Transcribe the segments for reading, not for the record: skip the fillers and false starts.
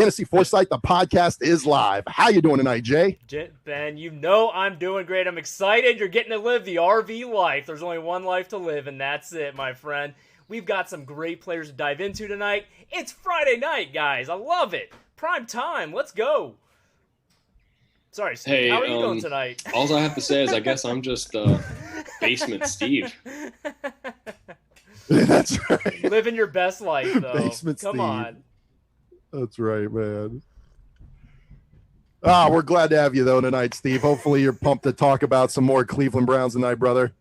Fantasy Foresight, the podcast is live. How you doing tonight, Jay? Ben, you know I'm doing great. I'm excited. You're getting to live the RV life. There's only one life to live, and that's it, my friend. We've got some great players to dive into tonight. It's Friday night, guys. I love it. Prime time. Let's go. Sorry, Steve. Hey, how are you doing tonight? All I have to say is I guess I'm just Basement Steve. That's right. Living your best life, though. Basement Come Steve. on. That's right, man. We're glad to have you, though, tonight, Steve. Hopefully you're pumped to talk about some more Cleveland Browns tonight, brother.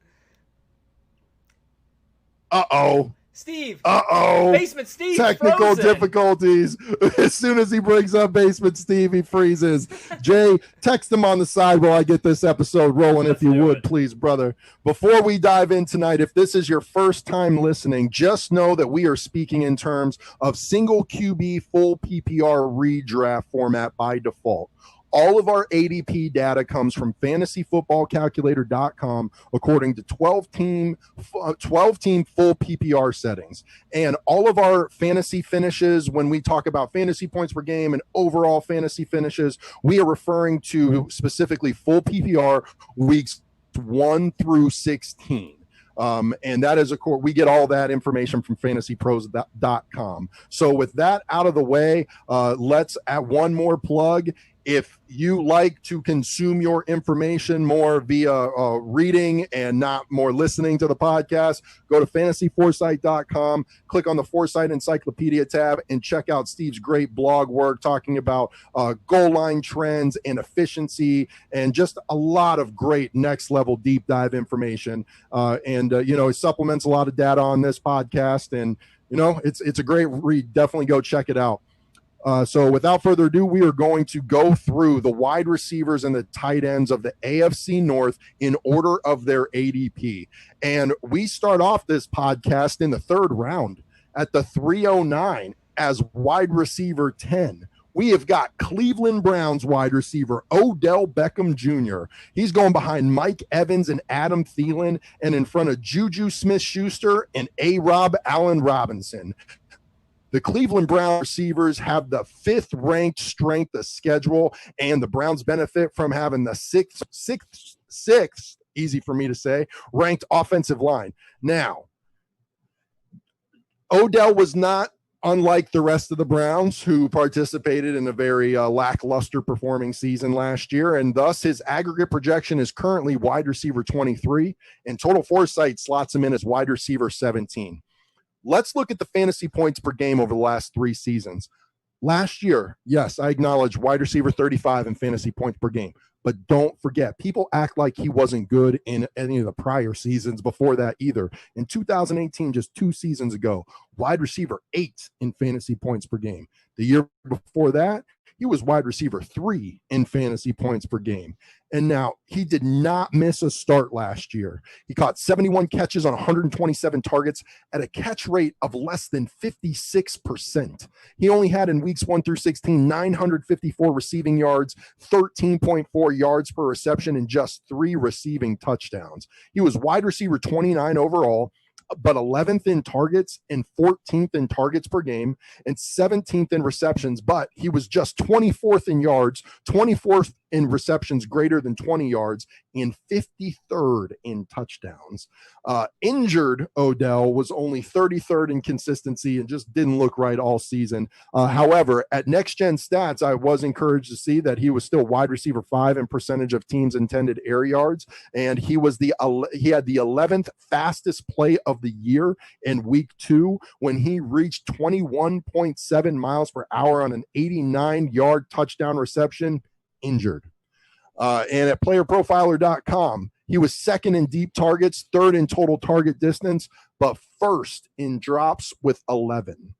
Uh-oh. Steve. Uh-oh. Basement Steve. Technical frozen. difficulties. As soon as he brings up Basement Steve, he freezes. Jay, text him on the side while I get this episode rolling, if you would, please, brother. Before we dive in tonight, if this is your first time listening, just know that we are speaking in terms of single QB full PPR redraft format by default. All of our ADP data comes from fantasyfootballcalculator.com according to 12-team full PPR settings. And all of our fantasy finishes, when we talk about fantasy points per game and overall fantasy finishes, we are referring to specifically full PPR weeks 1 through 16. And that is, of course, we get all that information from fantasypros.com. So with that out of the way, let's add one more plug. If you like to consume your information more via reading and not more listening to the podcast, go to fantasyforesight.com, click on the Foresight Encyclopedia tab, and check out Steve's great blog work talking about goal line trends and efficiency and just a lot of great next level deep dive information. It supplements a lot of data on this podcast, and it's a great read. Definitely go check it out. So without further ado, we are going to go through the wide receivers and the tight ends of the AFC North in order of their ADP. And we start off this podcast in the third round at the 309 as wide receiver 10. We have got Cleveland Browns wide receiver Odell Beckham Jr. He's going behind Mike Evans and Adam Thielen and in front of Juju Smith-Schuster and A-Rob Allen Robinson. The Cleveland Browns receivers have the 5th ranked strength of schedule, and the Browns benefit from having the sixth, easy for me to say, ranked offensive line. Now, Odell was not unlike the rest of the Browns, who participated in a very lackluster performing season last year, and thus his aggregate projection is currently wide receiver 23, and Total Foresight slots him in as wide receiver 17. Let's look at the fantasy points per game over the last 3 seasons. Last year, yes, I acknowledge wide receiver 35 in fantasy points per game. But don't forget, people act like he wasn't good in any of the prior seasons before that either. In 2018, just 2 seasons ago, wide receiver 8 in fantasy points per game. The year before that, he was wide receiver 3 in fantasy points per game. And now he did not miss a start last year. He caught 71 catches on 127 targets at a catch rate of less than 56%. He only had in weeks 1 through 16, 954 receiving yards, 13.4 yards per reception, and just 3 receiving touchdowns. He was wide receiver 29 overall, but 11th in targets and 14th in targets per game and 17th in receptions, but he was just 24th in yards, 24th in receptions greater than 20 yards, and 53rd in touchdowns. Injured Odell was only 33rd in consistency and just didn't look right all season. However, at Next Gen Stats, I was encouraged to see that he was still wide receiver 5 in percentage of teams' intended air yards, and he had the 11th fastest play of the year in week 2 when he reached 21.7 miles per hour on an 89-yard touchdown reception. Injured. And at playerprofiler.com, he was 2nd in deep targets, 3rd in total target distance, but 1st in drops with 11.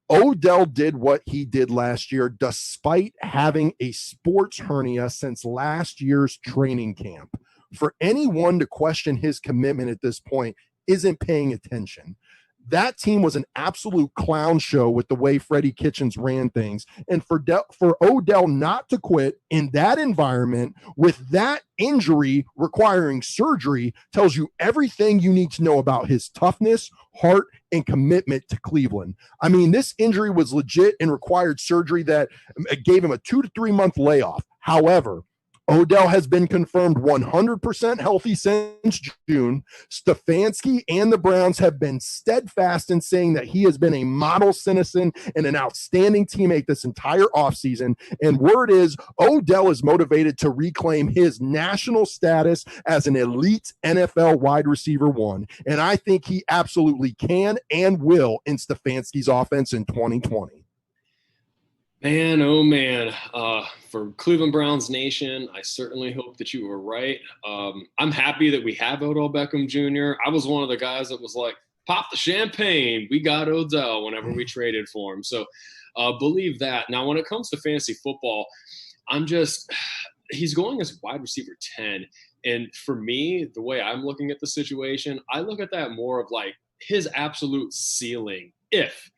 Odell did what he did last year despite having a sports hernia since last year's training camp. For anyone to question his commitment at this point isn't paying attention. That team was an absolute clown show with the way Freddie Kitchens ran things. And for Odell not to quit in that environment with that injury requiring surgery tells you everything you need to know about his toughness, heart, and commitment to Cleveland. I mean, this injury was legit and required surgery that gave him a 2 to 3 month layoff. However, Odell has been confirmed 100% healthy since June. Stefanski and the Browns have been steadfast in saying that he has been a model citizen and an outstanding teammate this entire offseason. And word is Odell is motivated to reclaim his national status as an elite NFL wide receiver one. And I think he absolutely can and will in Stefanski's offense in 2020. Man, oh man. For Cleveland Browns Nation, I certainly hope that you were right. I'm happy that we have Odell Beckham Jr. I was one of the guys that was like, pop the champagne. We got Odell whenever we traded for him. So believe that. Now, when it comes to fantasy football, he's going as wide receiver 10. And for me, the way I'm looking at the situation, I look at that more of like his absolute ceiling if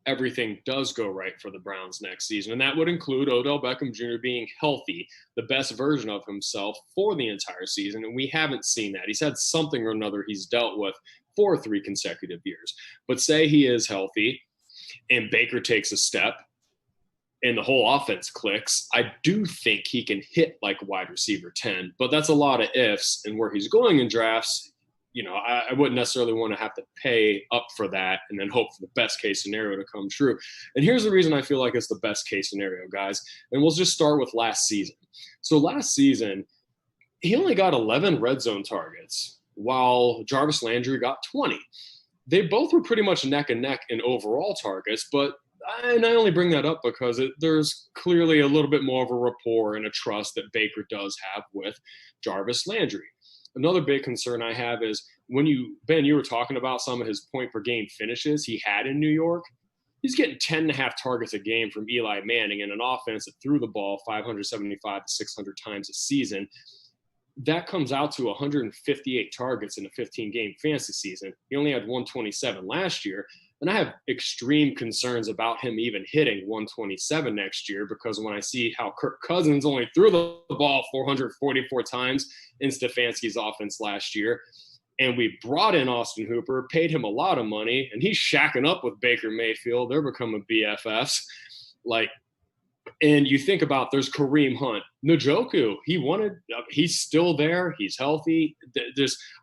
everything does go right for the Browns next season. And that would include Odell Beckham Jr. being healthy, the best version of himself for the entire season. And we haven't seen that. He's had something or another he's dealt with for 3 consecutive years. But say he is healthy and Baker takes a step and the whole offense clicks, I do think he can hit like wide receiver 10. But that's a lot of ifs. And where he's going in drafts, I wouldn't necessarily want to have to pay up for that and then hope for the best case scenario to come true. And here's the reason I feel like it's the best case scenario, guys. And we'll just start with last season. So last season, he only got 11 red zone targets while Jarvis Landry got 20. They both were pretty much neck and neck in overall targets, but I only bring that up because there's clearly a little bit more of a rapport and a trust that Baker does have with Jarvis Landry. Another big concern I have is Ben, you were talking about some of his point per game finishes he had in New York. He's getting 10.5 targets a game from Eli Manning in an offense that threw the ball 575 to 600 times a season. That comes out to 158 targets in a 15-game fantasy season. He only had 127 last year. And I have extreme concerns about him even hitting 127 next year because when I see how Kirk Cousins only threw the ball 444 times in Stefanski's offense last year, and we brought in Austin Hooper, paid him a lot of money, and he's shacking up with Baker Mayfield. They're becoming BFFs. And you think about there's Kareem Hunt, Njoku. He's still there. He's healthy.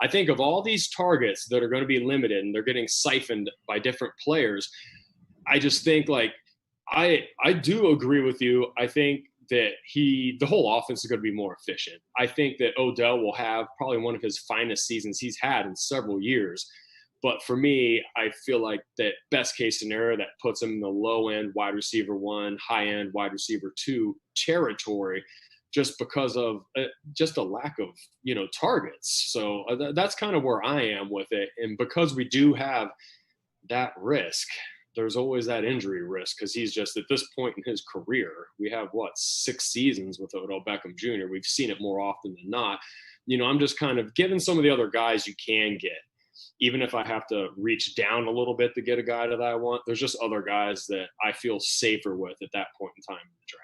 I think of all these targets that are going to be limited and they're getting siphoned by different players. I just think I do agree with you. I think that the whole offense is going to be more efficient. I think that Odell will have probably one of his finest seasons he's had in several years. But for me, I feel like that best case scenario that puts him in the low end wide receiver 1, high end wide receiver 2 territory, just because of just a lack of targets. So that's kind of where I am with it. And because we do have that risk, there's always that injury risk because he's just at this point in his career. We have 6 seasons with Odell Beckham Jr. We've seen it more often than not. I'm just kind of giving some of the other guys you can get. Even if I have to reach down a little bit to get a guy that I want, there's just other guys that I feel safer with at that point in time in the draft.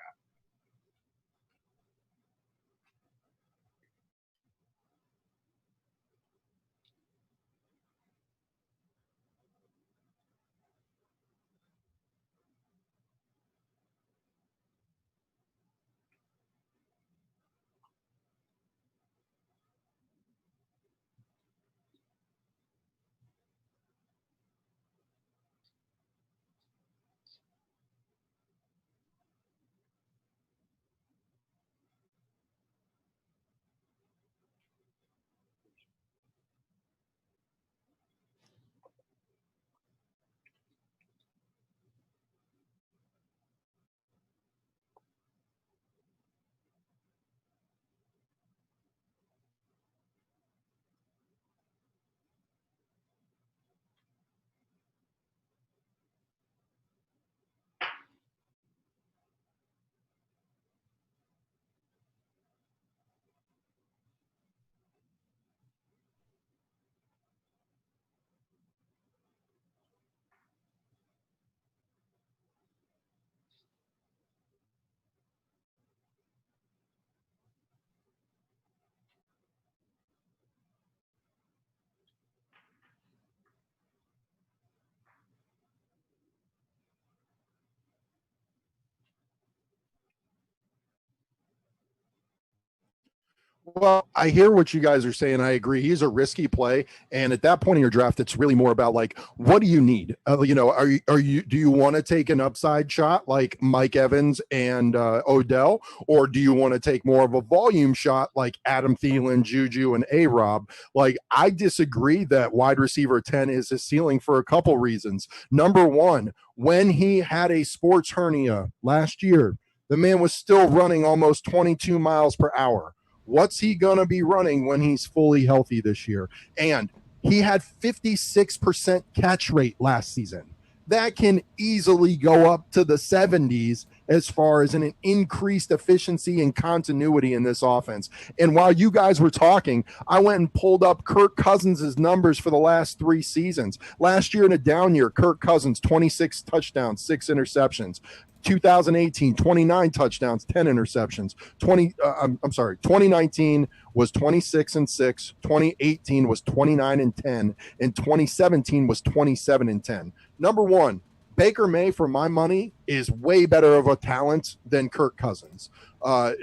Well, I hear what you guys are saying. I agree. He's a risky play, and at that point in your draft, it's really more about like, what do you need? Do you want to take an upside shot like Mike Evans and Odell, or do you want to take more of a volume shot like Adam Thielen, Juju, and A-Rob? Like, I disagree that wide receiver 10 is his ceiling for a couple reasons. Number one, when he had a sports hernia last year, the man was still running almost 22 miles per hour. What's he going to be running when he's fully healthy this year? And he had 56% catch rate last season. That can easily go up to the 70s as far as an increased efficiency and continuity in this offense. And while you guys were talking, I went and pulled up Kirk Cousins' numbers for the last 3 seasons. Last year in a down year, Kirk Cousins, 26 touchdowns, 6 interceptions. 2018, 29 touchdowns, 10 interceptions. 2019 was 26 and 6. 2018 was 29 and 10. And 2017 was 27 and 10. Number one, Baker May, for my money, is way better of a talent than Kirk Cousins.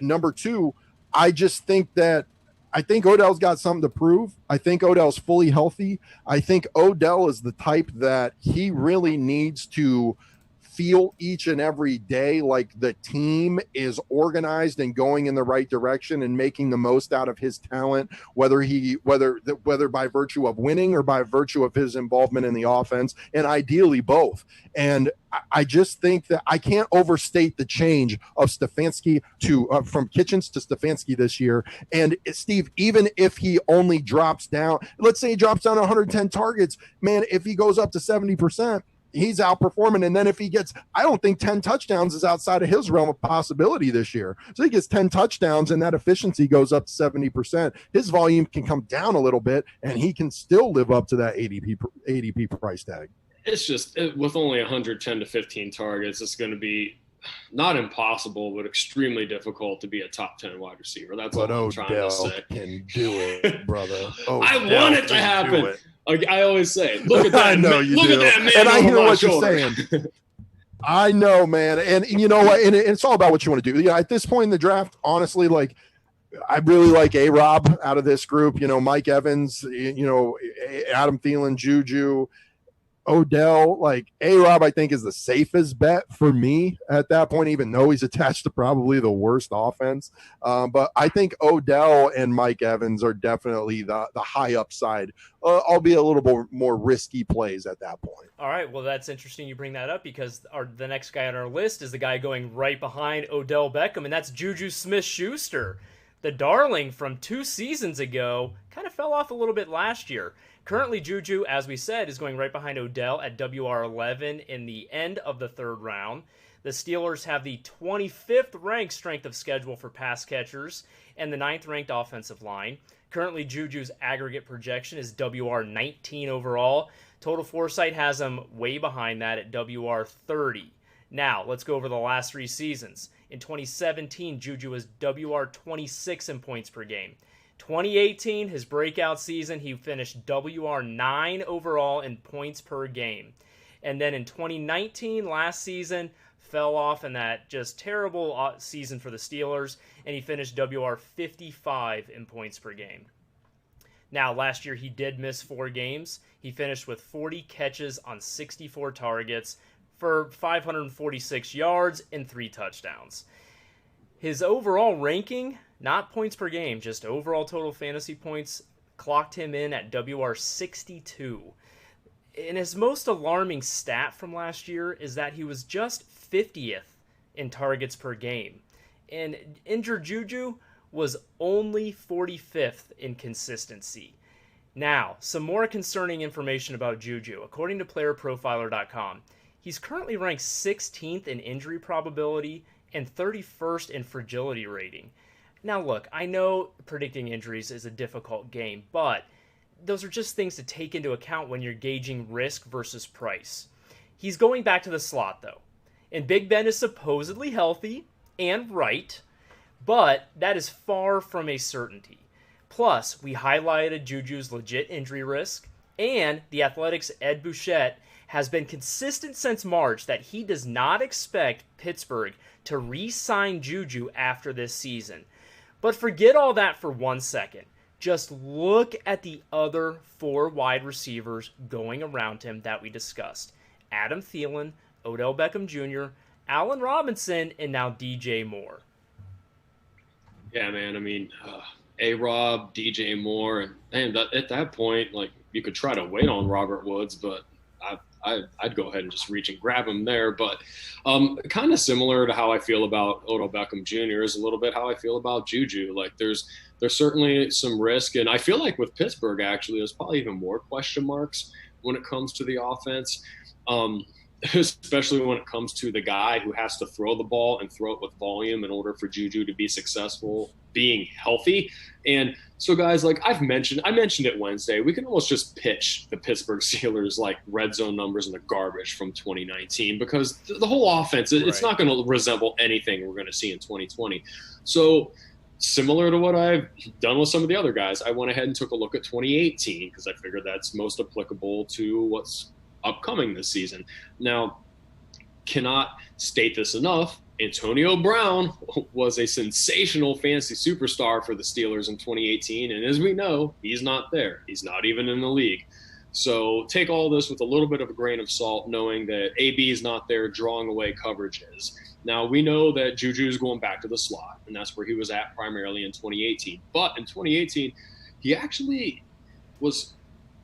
Number two, I think Odell's got something to prove. I think Odell's fully healthy. I think Odell is the type that he really needs to feel each and every day like the team is organized and going in the right direction and making the most out of his talent, whether by virtue of winning or by virtue of his involvement in the offense, and ideally both. And I just think that I can't overstate the change of Stefanski from Kitchens to Stefanski this year. And Steve, even if he only drops down, let's say he drops down 110 targets, man, if he goes up to 70%, he's outperforming. And then if he gets, I don't think 10 touchdowns is outside of his realm of possibility this year. So he gets 10 touchdowns and that efficiency goes up to 70%. His volume can come down a little bit and he can still live up to that ADP price tag. It's just with only 110 to 15 targets, it's going to be not impossible, but extremely difficult to be a top 10 wide receiver. That's what I'm trying to say. Can do it, brother. I want it to happen. Like I always say, look at that. I know you look do. At that man, and I hear what shoulder. You're saying. I know, man. And you know what? And it's all about what you want to do. At this point in the draft, honestly, like I really like A-Rob out of this group. Mike Evans, Adam Thielen, Juju, Odell, like A-Rob, I think is the safest bet for me at that point, even though he's attached to probably the worst offense. But I think Odell and Mike Evans are definitely the high upside, albeit a little bit more risky plays at that point. All right, well, that's interesting you bring that up because the next guy on our list is the guy going right behind Odell Beckham, and that's Juju Smith-Schuster. The darling from 2 seasons ago kind of fell off a little bit last year. Currently, Juju, as we said, is going right behind Odell at WR11 in the end of the 3rd round. The Steelers have the 25th ranked strength of schedule for pass catchers and the 9th ranked offensive line. Currently, Juju's aggregate projection is WR19 overall. Total Foresight has him way behind that at WR30. Now, let's go over the last 3 seasons. In 2017, Juju was WR26 in points per game. 2018, his breakout season, he finished WR9 overall in points per game. And then in 2019, last season, fell off in that just terrible season for the Steelers, and he finished WR55 in points per game. Now, last year he did miss 4 games. He finished with 40 catches on 64 targets for 546 yards and 3 touchdowns. His overall ranking, not points per game, just overall total fantasy points, clocked him in at WR62. And his most alarming stat from last year is that he was just 50th in targets per game. And injured Juju was only 45th in consistency. Now, some more concerning information about Juju. According to playerprofiler.com, he's currently ranked 16th in injury probability and 31st in fragility rating. Now look, I know predicting injuries is a difficult game, but those are just things to take into account when you're gauging risk versus price. He's going back to the slot though, and Big Ben is supposedly healthy and right, but that is far from a certainty. Plus, we highlighted Juju's legit injury risk, and the Athletics' Ed Bouchette has been consistent since March that he does not expect Pittsburgh to re-sign Juju after this season. But forget all that for 1 second. Just look at the other 4 wide receivers going around him that we discussed. Adam Thielen, Odell Beckham Jr., Allen Robinson, and now DJ Moore. Yeah, man. I mean, A-Rob, DJ Moore, and at that point, like, you could try to wait on Robert Woods, but I'd go ahead and just reach and grab him there. But kind of similar to how I feel about Odell Beckham Jr. is a little bit how I feel about Juju. Like, there's certainly some risk, and I feel like with Pittsburgh, actually, there's probably even more question marks when it comes to the offense. Especially when it comes to the guy who has to throw the ball and throw it with volume in order for Juju to be successful, being healthy. And so, guys, like I mentioned it Wednesday, we can almost just pitch the Pittsburgh Steelers like red zone numbers in the garbage from 2019 because the whole offense, it's not going to resemble anything we're going to see in 2020. So similar to what I've done with some of the other guys, I went ahead and took a look at 2018 because I figured that's most applicable to what's upcoming this season. Now, cannot state this enough, Antonio Brown was a sensational fantasy superstar for the Steelers in 2018, and as we know, he's not there. He's not even in the league. So take all this with a little bit of a grain of salt, knowing that AB is not there drawing away coverages. Now, we know that Juju is going back to the slot, and that's where he was at primarily in 2018. But in 2018, he actually was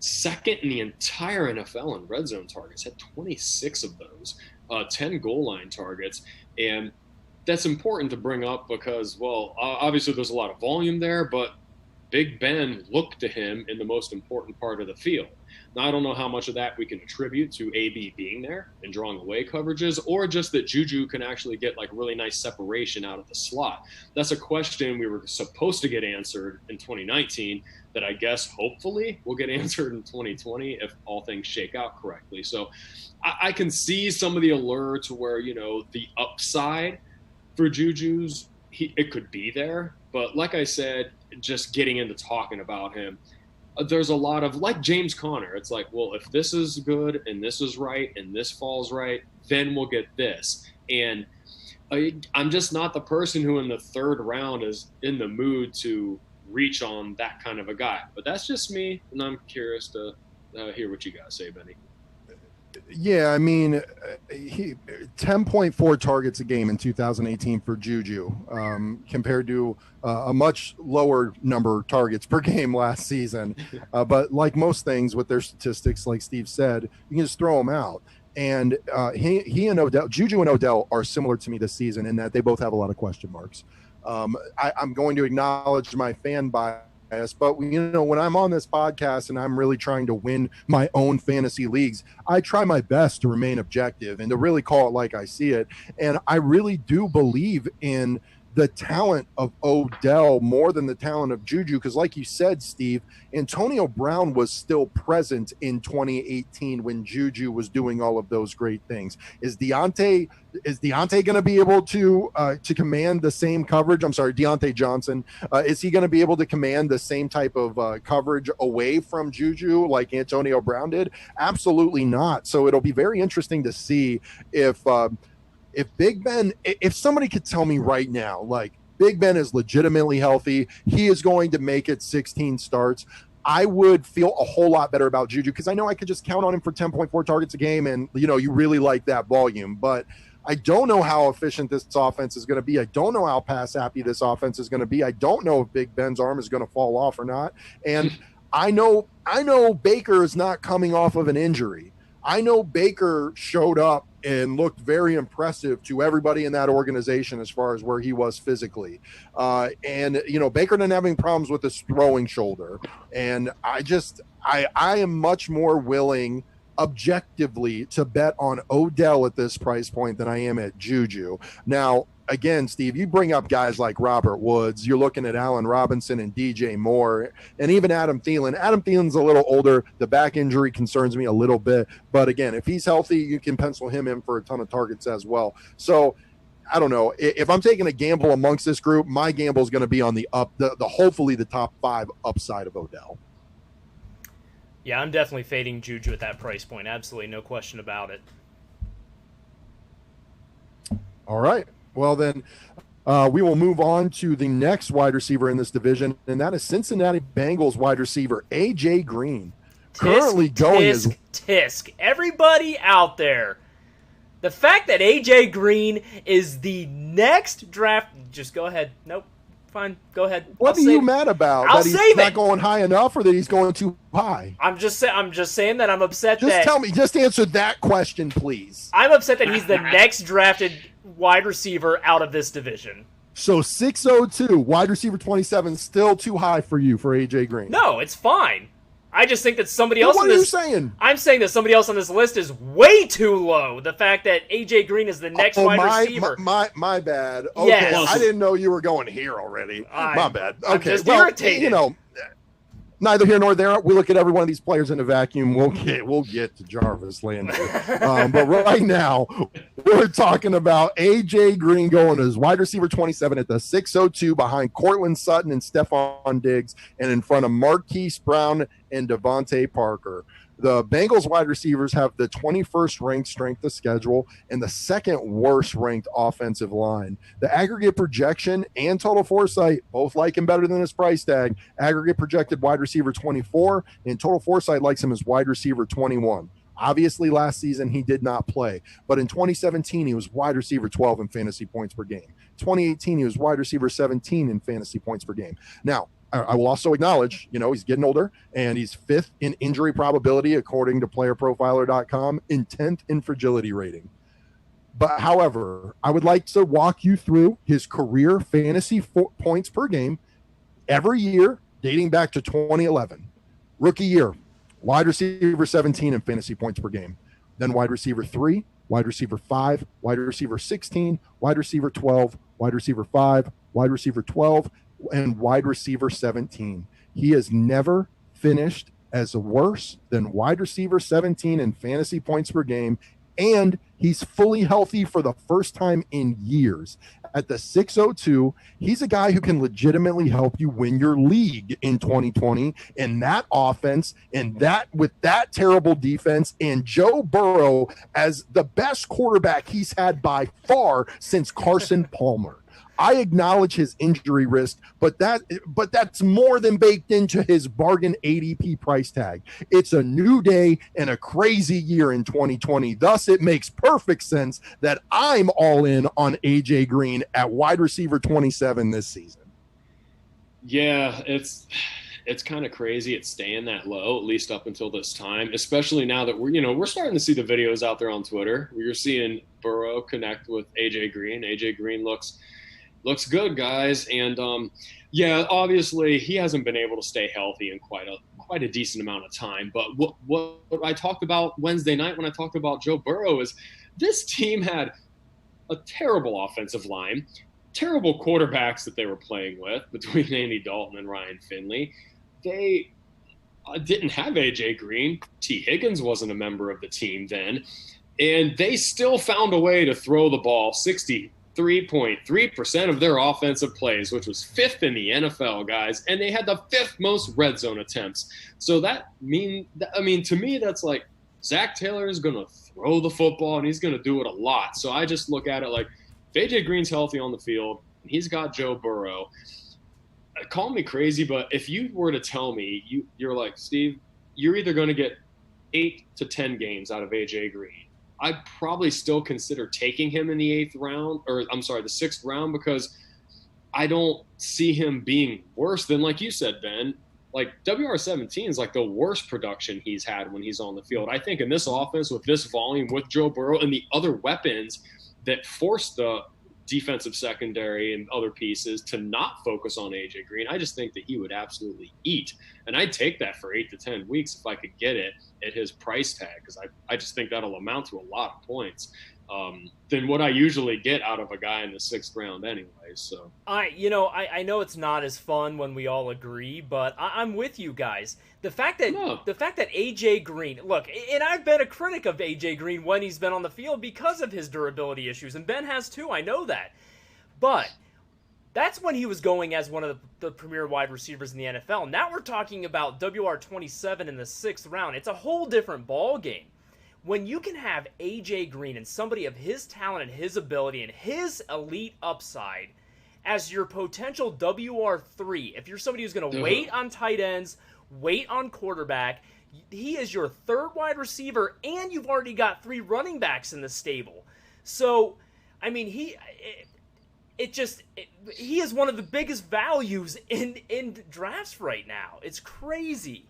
second in the entire NFL in red zone targets, had 26 of those, 10 goal line targets. And that's important to bring up because, well, obviously there's a lot of volume there, but Big Ben looked to him in the most important part of the field. Now, I don't know how much of that we can attribute to AB being there and drawing away coverages, or just that Juju can actually get like really nice separation out of the slot. That's a question we were supposed to get answered in 2019 that I guess hopefully will get answered in 2020 if all things shake out correctly. So I can see some of the allure to where, you know, the upside for Juju's, it could be there. But like I said, just getting into talking about him, there's a lot of, like James Conner, it's like, well, if this is good and this is right and this falls right, then we'll get this. And I'm just not the person who in the third round is in the mood to reach on that kind of a guy. But that's just me, and I'm curious to hear what you guys say, Benny. Yeah, I mean, 10.4 targets a game in 2018 for Juju, compared to a much lower number of targets per game last season. But like most things with their statistics, like Steve said, you can just throw them out. And he and Odell, Juju and Odell are similar to me this season in that they both have a lot of question marks. I'm going to acknowledge my fan bias, but you know, when I'm on this podcast and I'm really trying to win my own fantasy leagues, I try my best to remain objective and to really call it like I see it. And I really do believe in the talent of Odell more than the talent of Juju, because like you said, Steve, Antonio Brown was still present in 2018 when Juju was doing all of those great things. Is Deontay going to be able to command the same coverage? I'm sorry, Deontay Johnson. Is he going to be able to command the same type of coverage away from Juju like Antonio Brown did? Absolutely not. So it'll be very interesting to see if Big Ben, if somebody could tell me right now, like Big Ben is legitimately healthy, he is going to make it 16 starts, I would feel a whole lot better about Juju because I know I could just count on him for 10.4 targets a game, and you know, you really like that volume. But I don't know how efficient this offense is going to be. I don't know how pass happy this offense is going to be. I don't know if Big Ben's arm is going to fall off or not. And I know Baker is not coming off of an injury. I know Baker showed up and looked very impressive to everybody in that organization as far as where he was physically. And, you know, Baker didn't have any problems with his throwing shoulder. And I am much more willing objectively to bet on Odell at this price point than I am at Juju. Now, again, Steve, you bring up guys like Robert Woods. You're looking at Allen Robinson and DJ Moore and even Adam Thielen. Adam Thielen's a little older. The back injury concerns me a little bit. But again, if he's healthy, you can pencil him in for a ton of targets as well. So I don't know. If I'm taking a gamble amongst this group, my gamble is going to be on the hopefully the top 5 upside of Odell. Yeah, I'm definitely fading Juju at that price point. Absolutely, no question about it. All right. Well, then, We will move on to the next wide receiver in this division, and that is Cincinnati Bengals wide receiver AJ Green. Currently going as Tisk. Everybody out there, the fact that AJ Green is the next draft. Just go ahead. Nope. Fine. Go ahead. What are you mad about? I'll that he's save not it. going high enough, or that he's going too high? I'm just saying that I'm upset Just that. tell me. Just answer that question, please. I'm upset that he's the next drafted wide receiver out of this division. So 602, wide receiver 27, still too high for you for AJ Green. No, it's fine. I just think that somebody else. What are you saying? I'm saying that somebody else on this list is way too low. The fact that AJ Green is the next wide receiver. My bad. Okay, Yes. I didn't know you were going here already. My bad. I'm Okay, just well, irritated. you know, neither here nor there. We look at every one of these players in a vacuum. We'll get to Jarvis Landry, but right now we're talking about AJ Green going as wide receiver 27 at the 602 behind Cortland Sutton and Stephon Diggs, and in front of Marquise Brown and Devontae Parker. The Bengals wide receivers have the 21st ranked strength of schedule and the second worst ranked offensive line. The aggregate projection and total foresight both like him better than his price tag. Aggregate projected wide receiver 24 and total foresight likes him as wide receiver 21. Obviously, last season he did not play, but in 2017 he was wide receiver 12 in fantasy points per game. 2018 he was wide receiver 17 in fantasy points per game. Now, I will also acknowledge, he's getting older and he's 5th in injury probability, according to playerprofiler.com, and 10th in fragility rating. But however, I would like to walk you through his career fantasy points per game every year, dating back to 2011. Rookie year, wide receiver 17 in fantasy points per game. Then wide receiver 3, wide receiver 5, wide receiver 16, wide receiver 12, wide receiver 5, wide receiver 12, and wide receiver 17. He has never finished as worse than wide receiver 17 in fantasy points per game, and he's fully healthy for the first time in years. At the 602, he's a guy who can legitimately help you win your league in 2020, and that offense, and that with that terrible defense, and Joe Burrow as the best quarterback he's had by far since Carson Palmer. I acknowledge his injury risk, but that's more than baked into his bargain ADP price tag. It's a new day and a crazy year in 2020. Thus, it makes perfect sense that I'm all in on AJ Green at wide receiver 27 this season. Yeah, it's kind of crazy it's staying that low, at least up until this time, especially now that we're starting to see the videos out there on Twitter where you're seeing Burrow connect with AJ Green. AJ Green looks good, guys. And obviously he hasn't been able to stay healthy in quite a decent amount of time. But what I talked about Wednesday night when I talked about Joe Burrow is this team had a terrible offensive line, terrible quarterbacks that they were playing with between Andy Dalton and Ryan Finley. They didn't have AJ Green. T. Higgins wasn't a member of the team then. And they still found a way to throw the ball 63.3% of their offensive plays, which was 5th in the NFL, guys, and they had the 5th most red zone attempts. So to me, that's like Zach Taylor is going to throw the football, and he's going to do it a lot. So I just look at it like if AJ Green's healthy on the field, and he's got Joe Burrow. Call me crazy, but if you were to tell me, you're like, Steve, you're either going to get 8 to 10 games out of AJ Green. I'd probably still consider taking him in the 6th round, because I don't see him being worse than, like you said, Ben, like WR17 is like the worst production he's had when he's on the field. I think in this offense with this volume, with Joe Burrow and the other weapons that force the defensive secondary and other pieces to not focus on AJ Green, I just think that he would absolutely eat. And I'd take that for 8 to 10 weeks if I could get it at his price tag, because I just think that'll amount to a lot of points than what I usually get out of a guy in the 6th round anyway. So I know it's not as fun when we all agree, but I'm with you guys. The fact that AJ Green, look, and I've been a critic of AJ Green when he's been on the field because of his durability issues, and Ben has too, I know that. But that's when he was going as one of the premier wide receivers in the NFL. Now we're talking about WR27 in the 6th round. It's a whole different ball game. When you can have AJ Green and somebody of his talent and his ability and his elite upside as your potential WR3. If you're somebody who's going to wait on tight ends, wait on quarterback, he is your third wide receiver, and you've already got 3 running backs in the stable. So, I mean, he is one of the biggest values in drafts right now. It's crazy.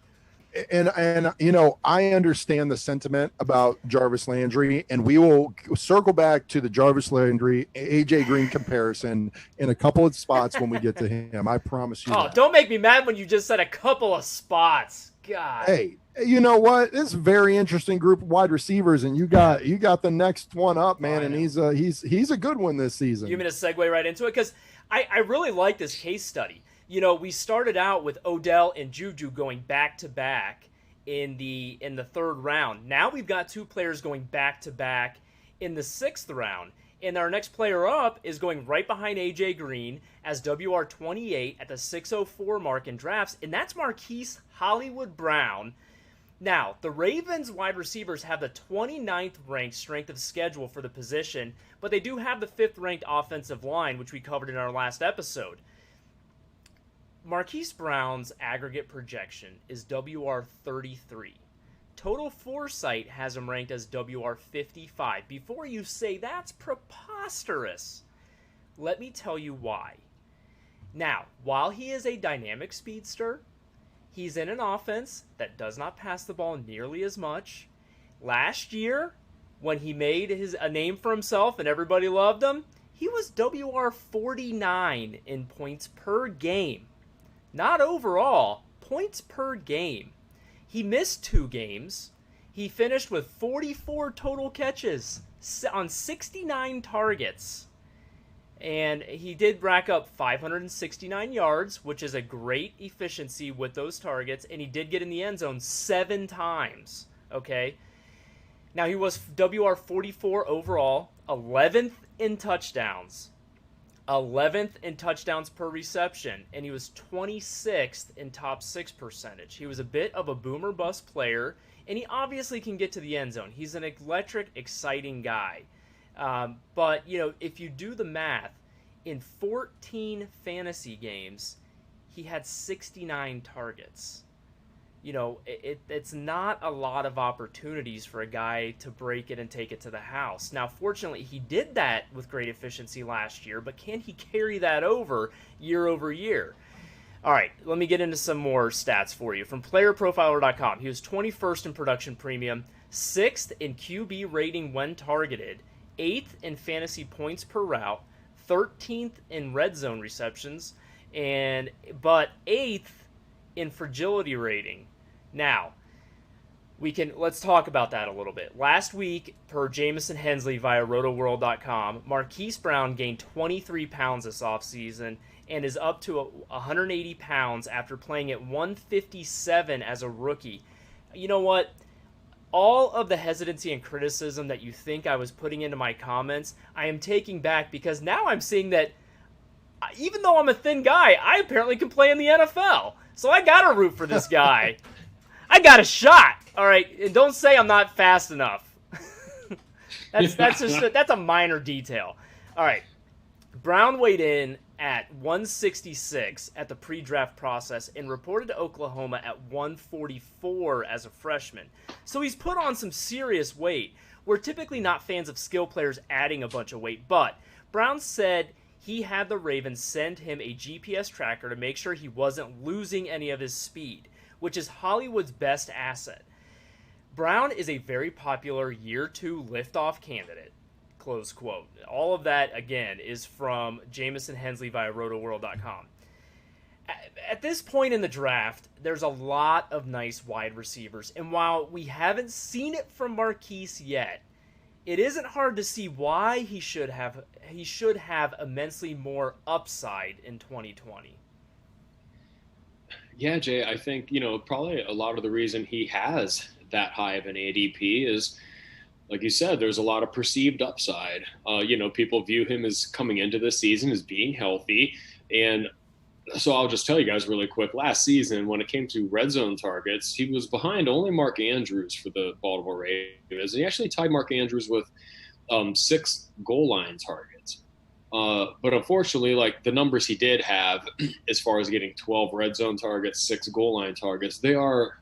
And you know, I understand the sentiment about Jarvis Landry, and we will circle back to the Jarvis Landry AJ Green comparison in a couple of spots when we get to him. I promise you. Oh, that. Don't make me mad when you just said a couple of spots. God. Hey, you know what? This is a very interesting group of wide receivers, and you got the next one up, man, and he's a good one this season. You mean to segue right into it? Because I really like this case study. You know, we started out with Odell and Juju going back to back in the 3rd round. Now we've got 2 players going back to back in the 6th round. And our next player up is going right behind AJ Green as WR28 at the 604 mark in drafts, and that's Marquise Hollywood Brown. Now, the Ravens wide receivers have the 29th ranked strength of schedule for the position, but they do have the 5th ranked offensive line, which we covered in our last episode. Marquise Brown's aggregate projection is WR33. Total Foresight has him ranked as WR55. Before you say that's preposterous, let me tell you why. Now, while he is a dynamic speedster, he's in an offense that does not pass the ball nearly as much. Last year, when he made a name for himself and everybody loved him, he was WR49 in points per game. Not overall, points per game. He missed 2 games. He finished with 44 total catches on 69 targets. And he did rack up 569 yards, which is a great efficiency with those targets. And he did get in the end zone 7 times. Okay. Now he was WR44 overall, 11th in touchdowns. 11th in touchdowns per reception, and he was 26th in top 6 percentage. He was a bit of a boomer bust player, and he obviously can get to the end zone. He's an electric, exciting guy. But, you know, if you do the math, in 14 fantasy games, he had 69 targets. You know, it's not a lot of opportunities for a guy to break it and take it to the house. Now, fortunately, he did that with great efficiency last year, but can he carry that over year? All right, let me get into some more stats for you. From playerprofiler.com, he was 21st in production premium, 6th in QB rating when targeted, 8th in fantasy points per route, 13th in red zone receptions, but 8th in fragility rating. Now, let's talk about that a little bit. Last week, per Jamison Hensley via rotoworld.com, Marquise Brown gained 23 pounds this offseason and is up to 180 pounds after playing at 157 as a rookie. You know what? All of the hesitancy and criticism that you think I was putting into my comments, I am taking back, because now I'm seeing that even though I'm a thin guy, I apparently can play in the NFL. So I gotta root for this guy. I got a shot. All right, and don't say I'm not fast enough. That's a minor detail. All right, Brown weighed in at 166 at the pre-draft process and reported to Oklahoma at 144 as a freshman. So he's put on some serious weight. We're typically not fans of skill players adding a bunch of weight, but Brown said he had the Ravens send him a GPS tracker to make sure he wasn't losing any of his speed, which is Hollywood's best asset. Brown is a very popular year 2 liftoff candidate, close quote. All of that, again, is from Jamison Hensley via rotoworld.com. At this point in the draft, there's a lot of nice wide receivers, and while we haven't seen it from Marquise yet, it isn't hard to see why he should have immensely more upside in 2020. Yeah, Jay, I think, probably a lot of the reason he has that high of an ADP is, like you said, there's a lot of perceived upside. People view him as coming into this season as being healthy. And so I'll just tell you guys really quick, last season, when it came to red zone targets, he was behind only Mark Andrews for the Baltimore Ravens. And he actually tied Mark Andrews with 6 goal line targets. But unfortunately, like the numbers he did have, as far as getting 12 red zone targets, 6 goal line targets, they are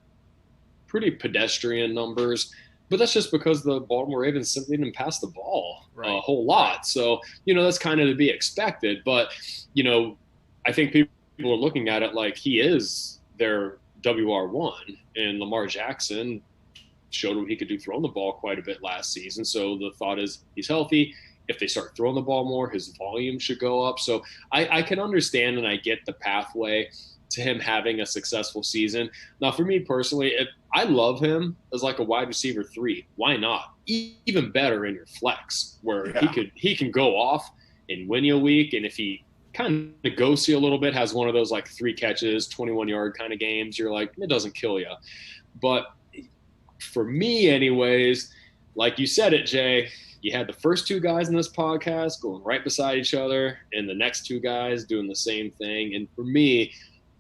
pretty pedestrian numbers. But that's just because the Baltimore Ravens simply didn't pass the ball a whole lot. So, that's kind of to be expected. But, I think people are looking at it like he is their WR1, and Lamar Jackson showed what he could do throwing the ball quite a bit last season. So the thought is he's healthy. If they start throwing the ball more, his volume should go up. So I can understand and I get the pathway to him having a successful season. Now, for me personally, I love him as like a wide receiver 3. Why not? Even better in your flex, where he can go off and win you a week. And if he kind of ghosts you a little bit, has one of those like 3 catches, 21-yard kind of games, you're like, it doesn't kill you. But for me anyways, like you said it, Jay, you had the first 2 guys in this podcast going right beside each other and the next 2 guys doing the same thing. And for me,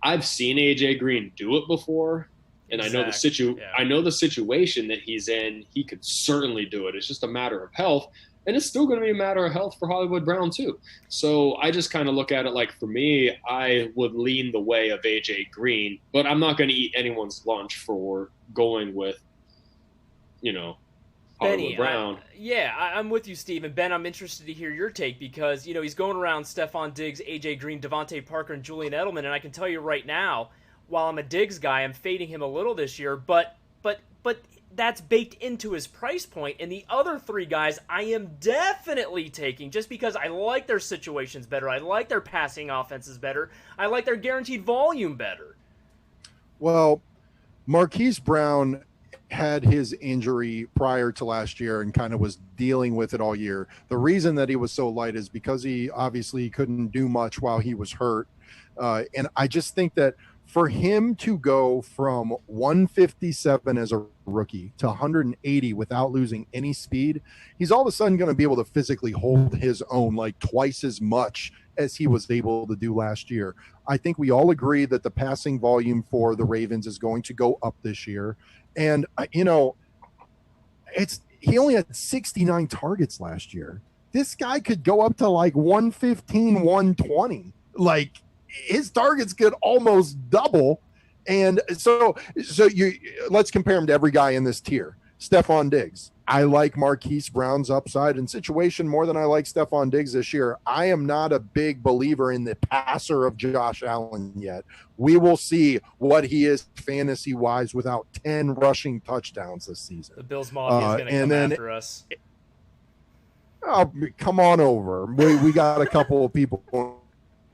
I've seen AJ Green do it before, and I know the situation that he's in. He could certainly do it. It's just a matter of health, and it's still going to be a matter of health for Hollywood Brown too. So I just kind of look at it like, for me, I would lean the way of AJ Green, but I'm not going to eat anyone's lunch for going with, Benny, Brown. I'm with you, Steve. And Ben, I'm interested to hear your take because, he's going around Stephon Diggs, A.J. Green, Devontae Parker, and Julian Edelman. And I can tell you right now, while I'm a Diggs guy, I'm fading him a little this year. But that's baked into his price point. And the other 3 guys I am definitely taking just because I like their situations better. I like their passing offenses better. I like their guaranteed volume better. Well, Marquise Brown had his injury prior to last year and kind of was dealing with it all year. The reason that he was so light is because he obviously couldn't do much while he was hurt. And I just think that for him to go from 157 as a rookie to 180 without losing any speed, he's all of a sudden going to be able to physically hold his own like twice as much as he was able to do last year. I think we all agree that the passing volume for the Ravens is going to go up this year. And, he only had 69 targets last year. This guy could go up to like 115, 120. Like, his targets could almost double. And so let's compare him to every guy in this tier. Stephon Diggs. I like Marquise Brown's upside and situation more than I like Stephon Diggs this year. I am not a big believer in the passer of Josh Allen yet. We will see what he is fantasy-wise without 10 rushing touchdowns this season. The Bills Mafia is going to come after us. Oh, come on over. We got a couple of people.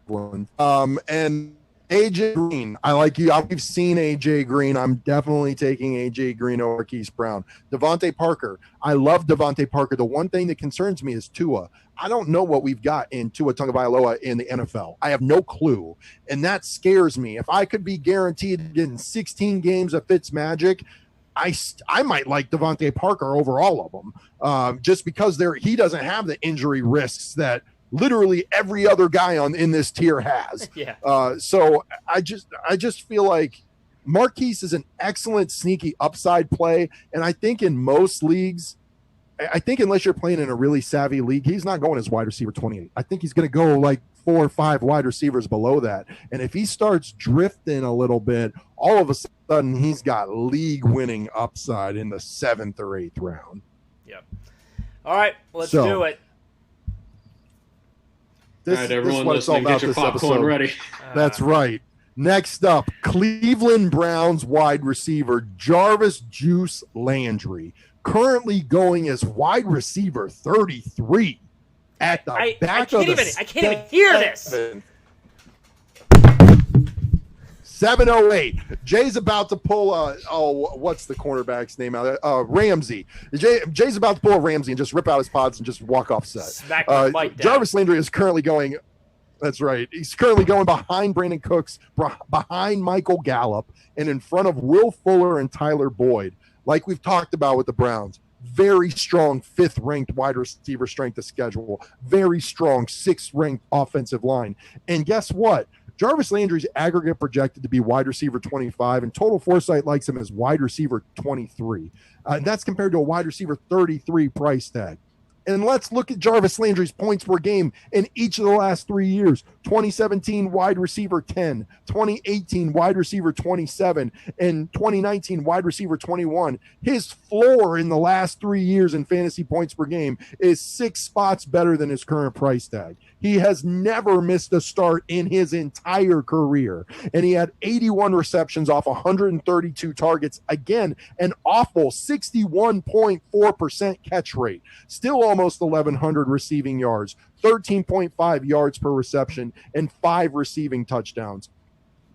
And AJ Green, I like you. I've seen AJ Green. I'm definitely taking AJ Green over Marquise Brown. Devontae Parker, I love Devontae Parker. The one thing that concerns me is Tua. I don't know what we've got in Tua Tagovailoa in the NFL. I have no clue, and that scares me. If I could be guaranteed getting 16 games of Fitzmagic, I might like Devontae Parker over all of them, just because he doesn't have the injury risks that literally every other guy in this tier has. So I just feel like Marquise is an excellent sneaky upside play. And I think in most leagues, I think unless you're playing in a really savvy league, he's not going as wide receiver 28. I think he's going to go like 4 or 5 wide receivers below that. And if he starts drifting a little bit, all of a sudden he's got league winning upside in the 7th or 8th round. Yep. All right, let's do it. All right, everyone listening, get your popcorn ready. That's right. Next up, Cleveland Browns wide receiver Jarvis Juice Landry, currently going as wide receiver 33 at the back of the I can't even hear this. 708. Jay's about to pull what's the cornerback's name out there? Ramsey. Jay's about to pull a Ramsey and just rip out his pods and just walk off set. Smack the mic down. Jarvis Landry is currently going. That's right. He's currently going behind Brandon Cooks, behind Michael Gallup, and in front of Will Fuller and Tyler Boyd. Like we've talked about with the Browns, very strong 5th-ranked wide receiver strength of schedule, very strong 6th-ranked offensive line. And guess what? Jarvis Landry's aggregate projected to be wide receiver 25, and Total Foresight likes him as wide receiver 23. And that's compared to a wide receiver 33 price tag. And let's look at Jarvis Landry's points per game in each of the last 3 years. 2017 wide receiver 10, 2018 wide receiver 27, and 2019 wide receiver 21. His floor in the last 3 years in fantasy points per game is 6 spots better than his current price tag. He has never missed a start in his entire career. And he had 81 receptions off 132 targets. Again, an awful 61.4% catch rate. Still almost 1,100 receiving yards, 13.5 yards per reception, and 5 receiving touchdowns.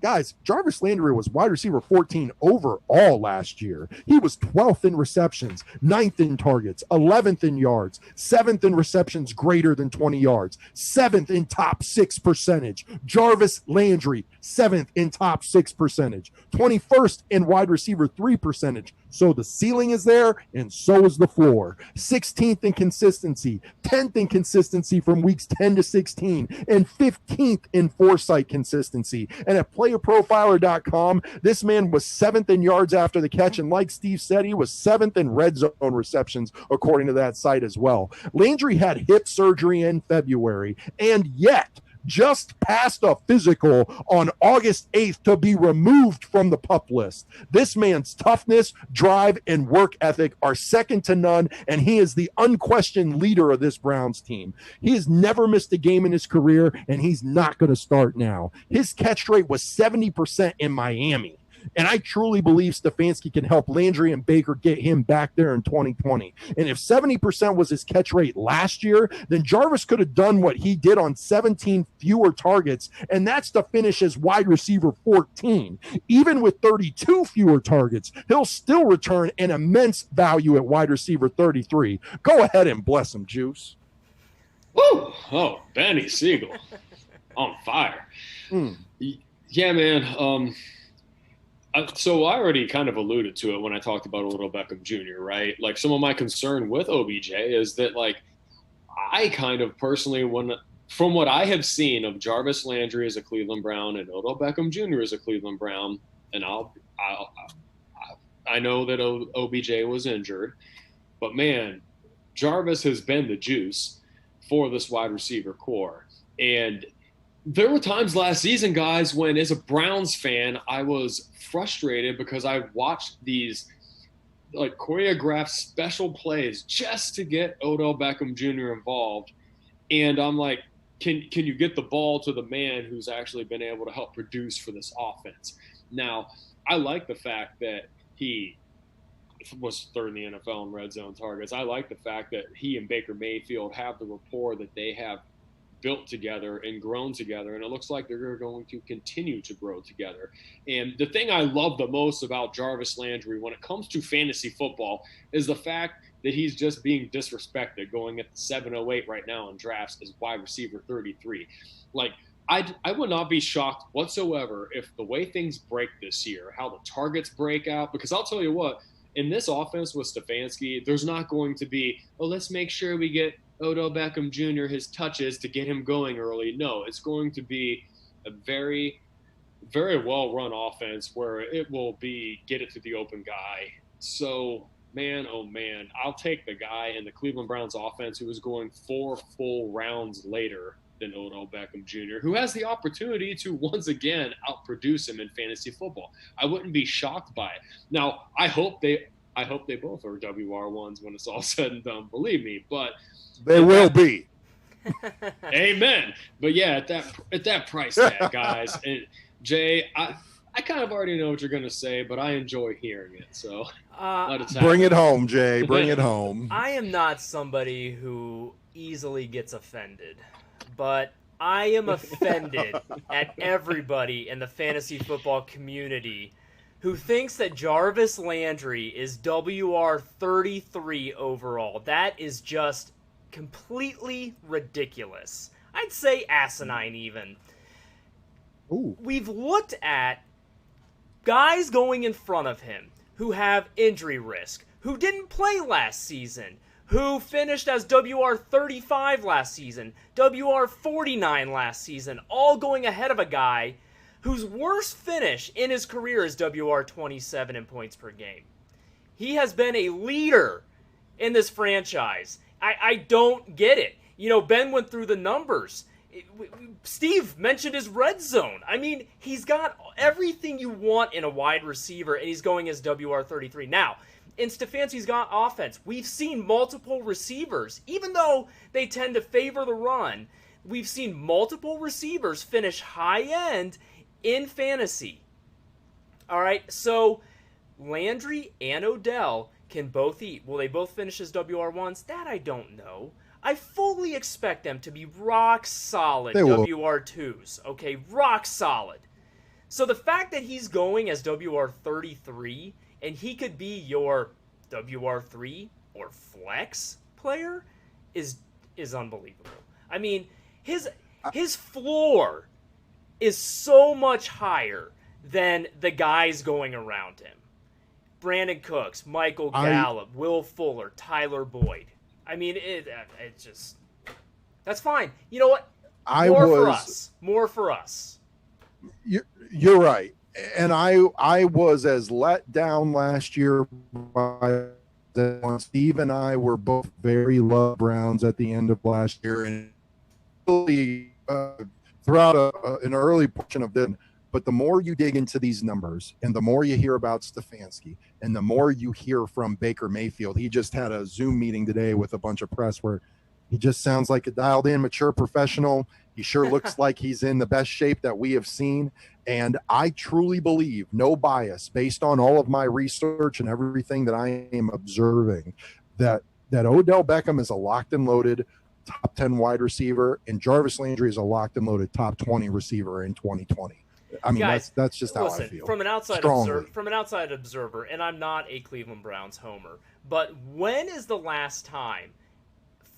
Guys, Jarvis Landry was wide receiver 14 overall last year. He was 12th in receptions, 9th in targets, 11th in yards, 7th in receptions greater than 20 yards, 7th in top 6 percentage. Jarvis Landry, 7th in top 6 percentage, 21st in wide receiver 3 percentage. So the ceiling is there, and so is the floor. 16th in consistency, 10th in consistency from weeks 10 to 16, and 15th in Foresight consistency. And at playerprofiler.com, this man was 7th in yards after the catch, and like Steve said, he was 7th in red zone receptions, according to that site as well. Landry had hip surgery in February, and yet just passed a physical on August 8th to be removed from the PUP list. This man's toughness, drive, and work ethic are second to none, and he is the unquestioned leader of this Browns team. He has never missed a game in his career, and he's not going to start now. His catch rate was 70% in Miami. And I truly believe Stefanski can help Landry and Baker get him back there in 2020. And if 70% was his catch rate last year, then Jarvis could have done what he did on 17 fewer targets, and that's to finish as wide receiver 14. Even with 32 fewer targets, he'll still return an immense value at wide receiver 33. Go ahead and bless him, Juice. Woo! Oh, Benny Siegel on fire. Yeah, man. So I already kind of alluded to it when I talked about Odell Beckham Jr., right? Like, some of my concern with OBJ is that, like, I kind of personally, from what I have seen of Jarvis Landry as a Cleveland Brown and Odell Beckham Jr. as a Cleveland Brown, and I know that OBJ was injured, but man, Jarvis has been the juice for this wide receiver core. And there were times last season, guys, when as a Browns fan, I was frustrated because I watched these like choreographed special plays just to get Odell Beckham Jr. involved. And I'm like, can you get the ball to the man who's actually been able to help produce for this offense? Now, I like the fact that he was third in the NFL in red zone targets. I like the fact that he and Baker Mayfield have the rapport that they have built together and grown together, and it looks like they're going to continue to grow together. And the thing I love the most about Jarvis Landry when it comes to fantasy football is the fact that he's just being disrespected going at the 708 right now in drafts as wide receiver 33. Like, I would not be shocked whatsoever if the way things break this year, how the targets break out, because I'll tell you what, in this offense with Stefanski, there's not going to be, let's make sure we get Odell Beckham Jr. his touches to get him going early. No, it's going to be a very, very well-run offense where it will be get it to the open guy. So, man, oh man, I'll take the guy in the Cleveland Browns offense who is going 4 full rounds later than Odell Beckham Jr., who has the opportunity to once again outproduce him in fantasy football. I wouldn't be shocked by it. Now, I hope they both are WR1s when it's all said and done, believe me, but they will be. Amen. But yeah, at that price tag, guys, and Jay, I kind of already know what you're going to say, but I enjoy hearing it. So bring it home, Jay. Bring it home. I am not somebody who easily gets offended, but I am offended at everybody in the fantasy football community who thinks that Jarvis Landry is WR33 overall. That is just completely ridiculous. I'd say asinine even. Ooh. We've looked at guys going in front of him who have injury risk, who didn't play last season, who finished as WR35 last season, WR49 last season, all going ahead of a guy whose worst finish in his career is WR27 in points per game. He has been a leader in this franchise, I don't get it. You know, Ben went through the numbers. Steve mentioned his red zone. I mean, he's got everything you want in a wide receiver, and he's going as WR33. Now, in Stefanski's got offense. We've seen multiple receivers, even though they tend to favor the run. We've seen multiple receivers finish high end in fantasy. All right, so Landry and Odell can both eat. Will they both finish as WR1s? That I don't know. I fully expect them to be rock solid WR2s. Okay, rock solid. So the fact that he's going as WR33 and he could be your WR3 or flex player is unbelievable. I mean, his floor is so much higher than the guys going around him. Brandon Cooks, Michael Gallup, Will Fuller, Tyler Boyd. I mean, it's just, that's fine. You know what? More for us. You're right. And I was as let down last year by Steve and I were both very low Browns at the end of last year, and really throughout an early portion of this. But the more you dig into these numbers and the more you hear about Stefanski and the more you hear from Baker Mayfield, he just had a Zoom meeting today with a bunch of press where he just sounds like a dialed in, mature professional. He sure looks like he's in the best shape that we have seen. And I truly believe, no bias, based on all of my research and everything that I am observing, that Odell Beckham is a locked and loaded top 10 wide receiver and Jarvis Landry is a locked and loaded top 20 receiver in 2020. I mean, guys, that's just how I feel. From an outside observer, and I'm not a Cleveland Browns homer, but when is the last time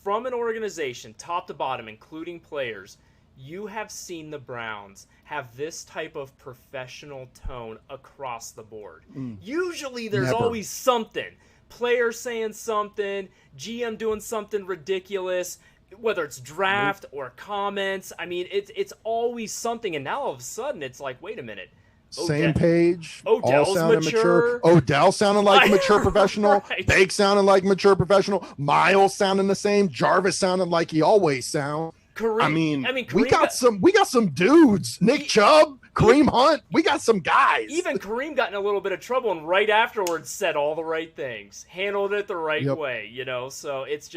from an organization, top to bottom, including players, you have seen the Browns have this type of professional tone across the board? Usually there's always something. Players saying something, GM doing something ridiculous, whether it's draft or comments. I mean, it's always something, and now all of a sudden it's like, wait a minute. Same page. Odell's all sounded mature. Odell sounded like a mature professional. Right. Bake sounded like a mature professional. Miles sounding the same. Jarvis sounded like he always sound. Kareem, we got some dudes. Nick Chubb, Kareem Hunt. We got some guys. Even Kareem got in a little bit of trouble and right afterwards said all the right things, handled it the right way. You know, so it's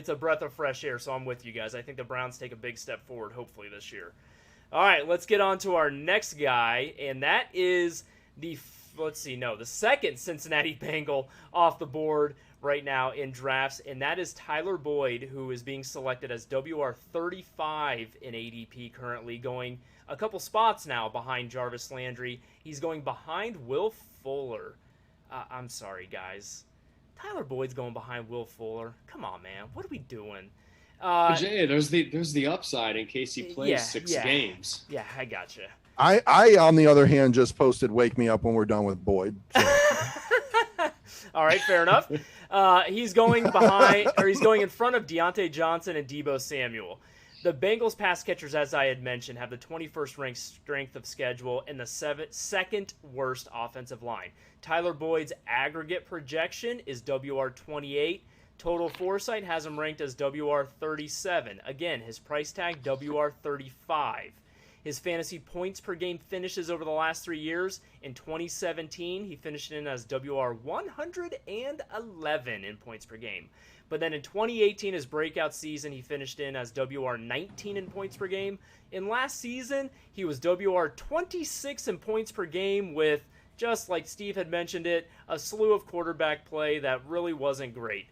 a breath of fresh air. So I'm with you guys. I think the Browns take a big step forward, hopefully this year. All right, let's get on to our next guy, and that is the second Cincinnati Bengal off the board right now in drafts, and that is Tyler Boyd, who is being selected as WR35 in ADP currently, going a couple spots now behind Jarvis Landry. He's going behind Will Fuller. I'm sorry, guys. Tyler Boyd's going behind Will Fuller. Come on, man. What are we doing? Jay, there's the upside in case he plays six games. Yeah, I gotcha. I on the other hand just posted "Wake me up when we're done with Boyd." So. All right, fair enough. He's going in front of Deontay Johnson and Deebo Samuel. The Bengals pass catchers, as I had mentioned, have the 21st ranked strength of schedule and the second worst offensive line. Tyler Boyd's aggregate projection is WR28. Total Foresight has him ranked as WR37. Again, his price tag, WR35. His fantasy points per game finishes over the last 3 years. In 2017, he finished in as WR111 in points per game. But then in 2018, his breakout season, he finished in as WR19 in points per game. In last season, he was WR26 in points per game with, just like Steve had mentioned it, a slew of quarterback play that really wasn't great.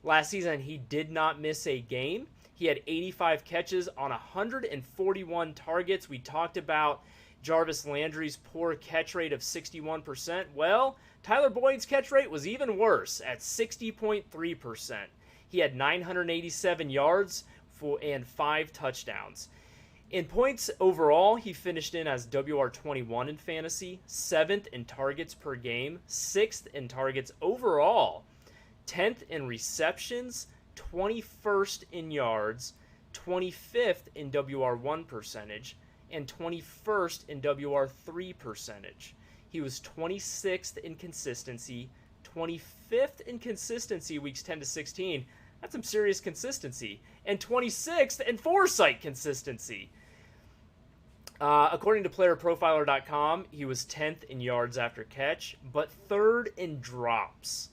Last season, he did not miss a game. He had 85 catches on 141 targets. We talked about Jarvis Landry's poor catch rate of 61%. Well, Tyler Boyd's catch rate was even worse at 60.3%. He had 987 yards and 5 touchdowns. In points overall, he finished in as WR21 in fantasy, 7th in targets per game, 6th in targets overall, 10th in receptions, 21st in yards, 25th in WR1 percentage, and 21st in WR3 percentage. He was 26th in consistency, 25th in consistency weeks 10 to 16. That's some serious consistency. And 26th in Foresight consistency. According to playerprofiler.com, he was 10th in yards after catch, but 3rd in drops.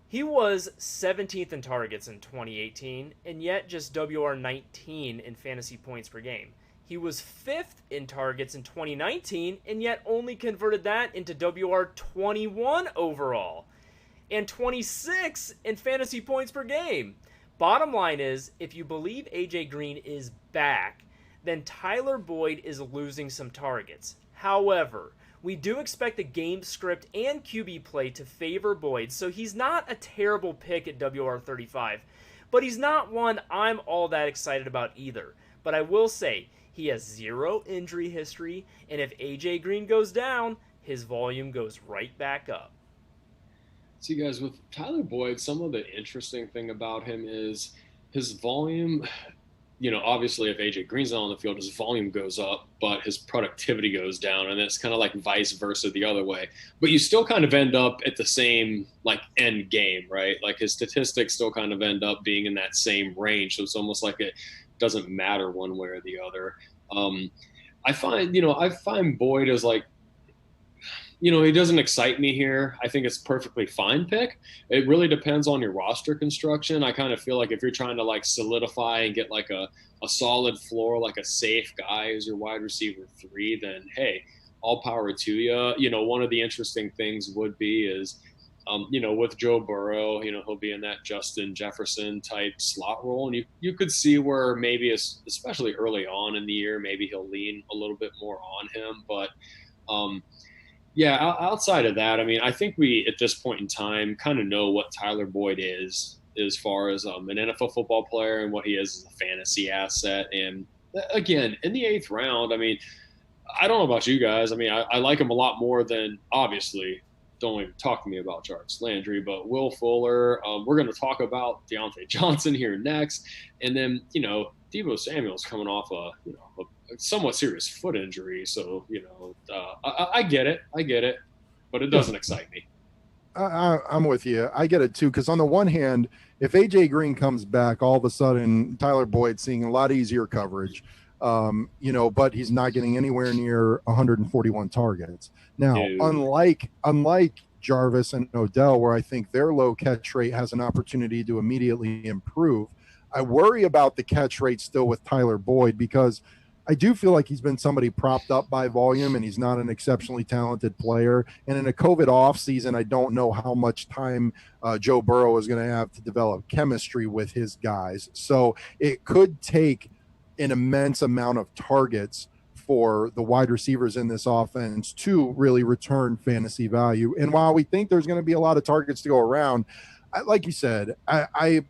He was 17th in targets in 2018, and yet just WR19 in fantasy points per game. He was 5th in targets in 2019, and yet only converted that into WR21 overall. And 26 in fantasy points per game. Bottom line is, if you believe AJ Green is back, then Tyler Boyd is losing some targets. However, we do expect the game script and QB play to favor Boyd, so he's not a terrible pick at WR35, but he's not one I'm all that excited about either. But I will say, he has 0 injury history, and if AJ Green goes down, his volume goes right back up. See, guys, with Tyler Boyd, some of the interesting thing about him is his volume. You know, obviously, if AJ Green's not on the field, his volume goes up, but his productivity goes down, and it's kind of like vice versa the other way. But you still kind of end up at the same, like, end game, right? Like, his statistics still kind of end up being in that same range, so it's almost like it doesn't matter one way or the other. I find Boyd as, like, you know, he doesn't excite me here. I think it's a perfectly fine pick. It really depends on your roster construction. I kind of feel like if you're trying to like solidify and get like a solid floor, like a safe guy as your wide receiver 3, then hey, all power to you. You know, one of the interesting things would be is, you know, with Joe Burrow, you know, he'll be in that Justin Jefferson type slot role. And you could see where maybe, especially early on in the year, maybe he'll lean a little bit more on him. But, yeah, outside of that, I mean, I think we, at this point in time, kind of know what Tyler Boyd is as far as an NFL football player and what he is as a fantasy asset. And again, in the 8th round, I mean, I don't know about you guys. I mean, I like him a lot more than, obviously, don't even talk to me about Jarvis Landry, but Will Fuller. We're going to talk about Deontay Johnson here next. And then, you know, Deebo Samuel's coming off a somewhat serious foot injury. So, you know, I get it, but it doesn't excite me. I'm with you. I get it too. Cause on the one hand, if AJ Green comes back, all of a sudden Tyler Boyd seeing a lot easier coverage, you know, but he's not getting anywhere near 141 targets. Now, unlike Jarvis and Odell, where I think their low catch rate has an opportunity to immediately improve, I worry about the catch rate still with Tyler Boyd, because I do feel like he's been somebody propped up by volume, and he's not an exceptionally talented player. And in a COVID off season, I don't know how much time Joe Burrow is going to have to develop chemistry with his guys. So it could take an immense amount of targets for the wide receivers in this offense to really return fantasy value. And while we think there's going to be a lot of targets to go around, like you said,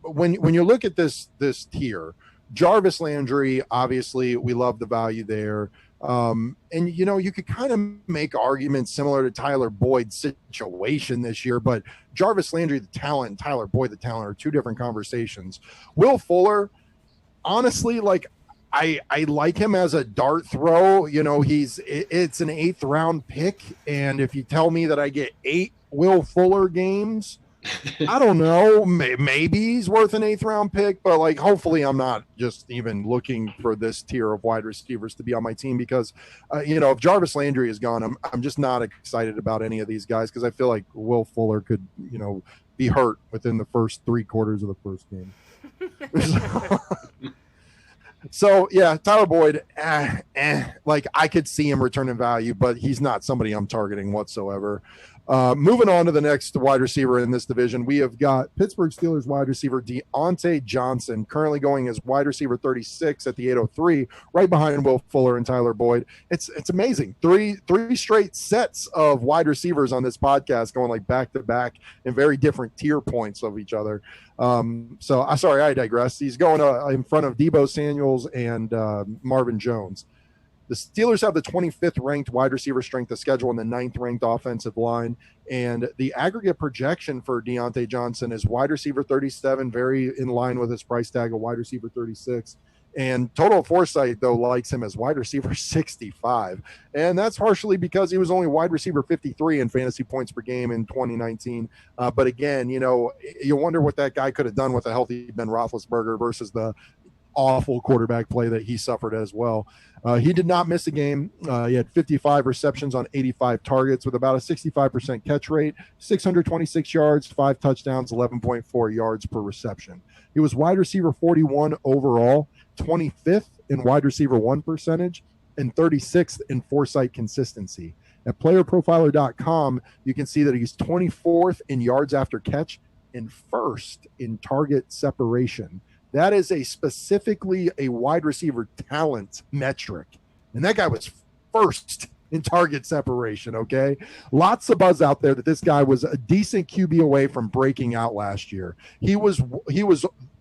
when you look at this tier, Jarvis Landry, obviously, we love the value there. And, you know, you could kind of make arguments similar to Tyler Boyd's situation this year, but Jarvis Landry, the talent, and Tyler Boyd, the talent, are 2 different conversations. Will Fuller, honestly, like, I like him as a dart throw. You know, it's an 8th round pick. And if you tell me that I get 8 Will Fuller games, I don't know. Maybe he's worth an 8th round pick, but like, hopefully I'm not just even looking for this tier of wide receivers to be on my team, because, you know, if Jarvis Landry is gone, I'm just not excited about any of these guys, because I feel like Will Fuller could, you know, be hurt within the first 3 quarters of the first game. So yeah, Tyler Boyd, like, I could see him returning value, but he's not somebody I'm targeting whatsoever. Moving on to the next wide receiver in this division, we have got Pittsburgh Steelers wide receiver Deontay Johnson, currently going as wide receiver 36 at the 803, right behind Will Fuller and Tyler Boyd. It's amazing. Three straight sets of wide receivers on this podcast going like back to back in very different tier points of each other. So I'm sorry, I digress. He's going in front of Deebo Samuels and Marvin Jones. The Steelers have the 25th ranked wide receiver strength of schedule and the 9th ranked offensive line. And the aggregate projection for Deontay Johnson is wide receiver 37, very in line with his price tag of wide receiver 36. And Total Foresight, though, likes him as wide receiver 65. And that's partially because he was only wide receiver 53 in fantasy points per game in 2019. But again, you wonder what that guy could have done with a healthy Ben Roethlisberger versus the awful quarterback play that he suffered as well. He did not miss a game. He had 55 receptions on 85 targets with about a 65% catch rate, 626 yards, 5 touchdowns, 11.4 yards per reception. He was wide receiver 41 overall, 25th in wide receiver 1 percentage, and 36th in Foresight consistency. At playerprofiler.com, you can see that he's 24th in yards after catch and 1st in target separation. That is specifically a wide receiver talent metric. And that guy was 1st in target separation, okay? Lots of buzz out there that this guy was a decent QB away from breaking out last year. He was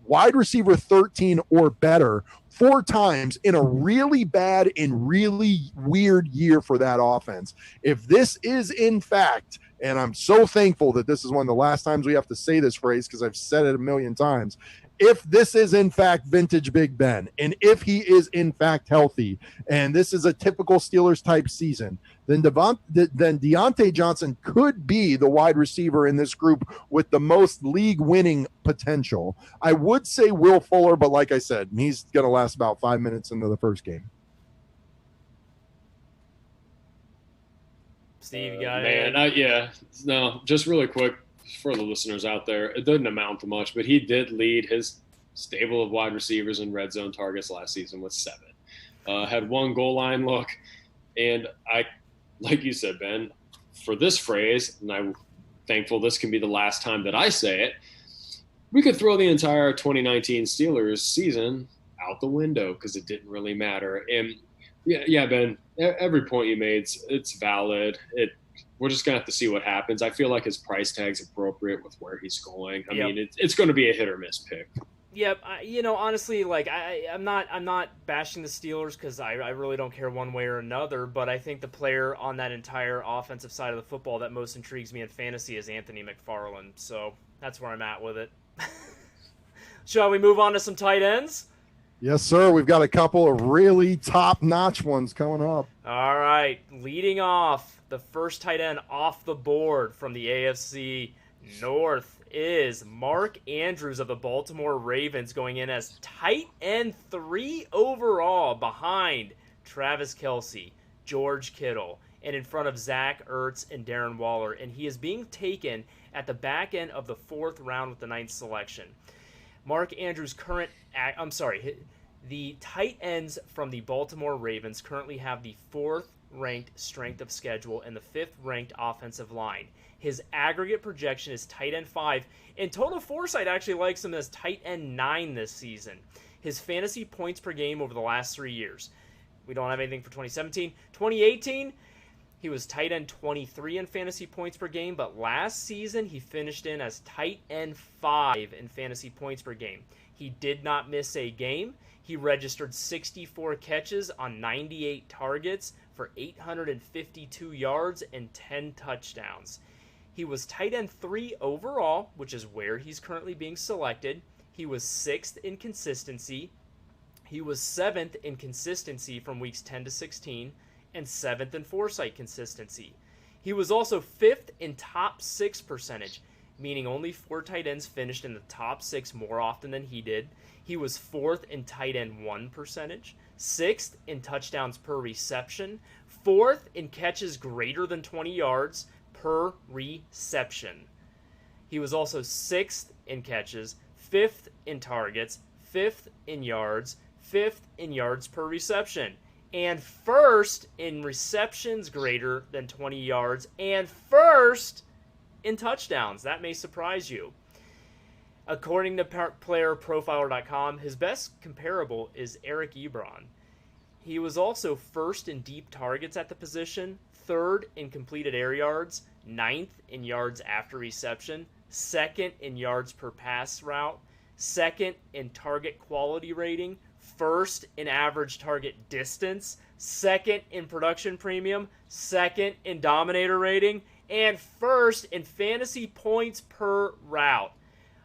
wide receiver 13 or better 4 times in a really bad and really weird year for that offense. If this is in fact, and I'm so thankful that this is one of the last times we have to say this phrase because I've said it a million times, if this is in fact vintage Big Ben, and if he is in fact healthy, and this is a typical Steelers type season, then Deontay Johnson could be the wide receiver in this group with the most league winning potential. I would say Will Fuller, but like I said, he's going to last about 5 minutes into the first game. Steve, you got it? No, just really quick. For the listeners out there, it doesn't amount to much, but he did lead his stable of wide receivers in red zone targets last season with 7. Had 1 goal line look, and I, like you said, Ben, for this phrase, and I'm thankful this can be the last time that I say it, we could throw the entire 2019 Steelers season out the window because it didn't really matter. And yeah, Ben, every point you made, it's valid. We're just going to have to see what happens. I feel like his price tag's appropriate with where he's going. I mean, it's going to be a hit or miss pick. Yep. Honestly, like I'm not bashing the Steelers because I really don't care one way or another. But I think the player on that entire offensive side of the football that most intrigues me in fantasy is Anthony McFarland. So that's where I'm at with it. Shall we move on to some tight ends? Yes, sir. We've got a couple of really top-notch ones coming up. All right. Leading off, the first tight end off the board from the AFC North is Mark Andrews of the Baltimore Ravens, going in as tight end 3 overall behind Travis Kelce, George Kittle, and in front of Zach Ertz and Darren Waller. And he is being taken at the back end of the 4th round with the 9th selection. Mark Andrews' the tight ends from the Baltimore Ravens currently have the 4th ranked strength of schedule and the 5th ranked offensive line. His aggregate projection is tight end 5, and Total Foresight actually likes him as tight end 9 this season. His fantasy points per game over the last 3 years. We don't have anything for 2017. 2018, he was tight end 23 in fantasy points per game, but last season he finished in as tight end 5 in fantasy points per game. He did not miss a game. He registered 64 catches on 98 targets for 852 yards and 10 touchdowns. He was tight end 3 overall, which is where he's currently being selected. He was 6th in consistency. He was 7th in consistency from weeks 10 to 16. And 7th in Foresight consistency. He was also 5th in top 6 percentage, meaning only 4 tight ends finished in the top 6 more often than he did. He was 4th in tight end 1 percentage, 6th in touchdowns per reception, 4th in catches greater than 20 yards per reception. He was also 6th in catches, 5th in targets, 5th in yards, 5th in yards per reception, and 1st in receptions greater than 20 yards, and 1st in touchdowns. That may surprise you. According to playerprofiler.com, his best comparable is Eric Ebron. He was also 1st in deep targets at the position, 3rd in completed air yards, 9th in yards after reception, 2nd in yards per pass route, 2nd in target quality rating, 1st in average target distance, 2nd in production premium, 2nd in dominator rating, and 1st in fantasy points per route.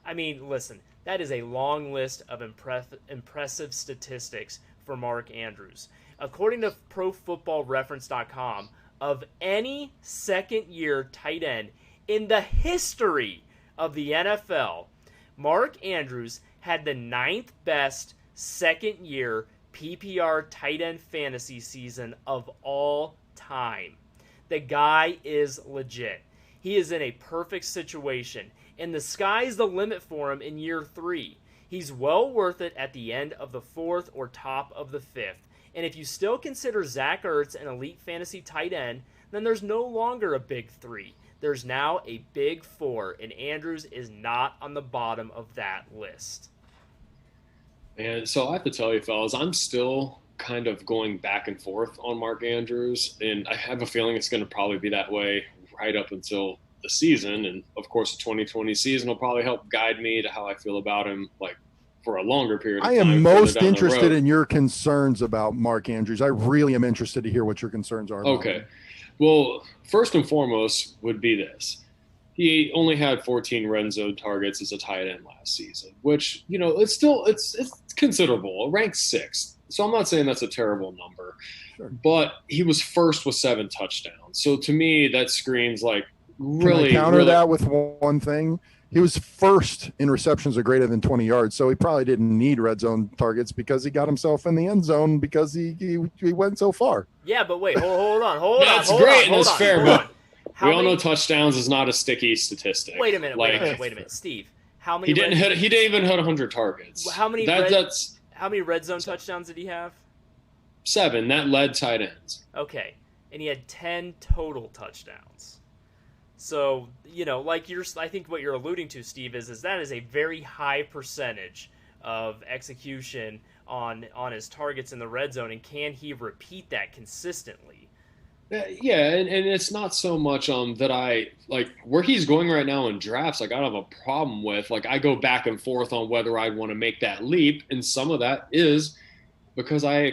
I mean, listen, That is a long list of impressive statistics for Mark Andrews. According to ProFootballReference.com, of any second-year tight end in the history of the NFL, Mark Andrews had the 9th best second-year PPR tight end fantasy season of all time. The guy is legit. He is in a perfect situation, and the sky's the limit for him in year 3. He's well worth it at the end of the 4th or top of the 5th. And if you still consider Zach Ertz an elite fantasy tight end, then there's no longer a big 3. There's now a big 4, and Andrews is not on the bottom of that list. And so I have to tell you, fellas, I'm still kind of going back and forth on Mark Andrews, and I have a feeling it's going to probably be that way right up until the season. And of course, the 2020 season will probably help guide me to how I feel about him, like for a longer period of time. I am most interested in your concerns about Mark Andrews. I really am interested to hear what your concerns are. Okay. Well, first and foremost would be this. He only had 14 red zone targets as a tight end last season, which, you know, it's considerable. It ranks 6th. So I'm not saying that's a terrible number, Sure. But he was first with 7 touchdowns. So to me, that screams like really. Can I counter really, that with one thing? He was first in receptions of greater than 20 yards, so he probably didn't need red zone targets because he got himself in the end zone because he went so far. Yeah, but wait, hold on. That's great and that's fair, but we all many, know touchdowns is not a sticky statistic. Wait a minute, Steve. How many? He didn't even hit 100 targets. How many? How many red zone touchdowns did he have? 7. That led tight ends. Okay, and he had 10 total touchdowns. So, you know, like I think what you're alluding to, Steve, is that is a very high percentage of execution on his targets in the red zone, and can he repeat that consistently? Yeah, and it's not so much that I like where he's going right now in drafts. Like I don't have a problem with. Like I go back and forth on whether I want to make that leap, and some of that is because I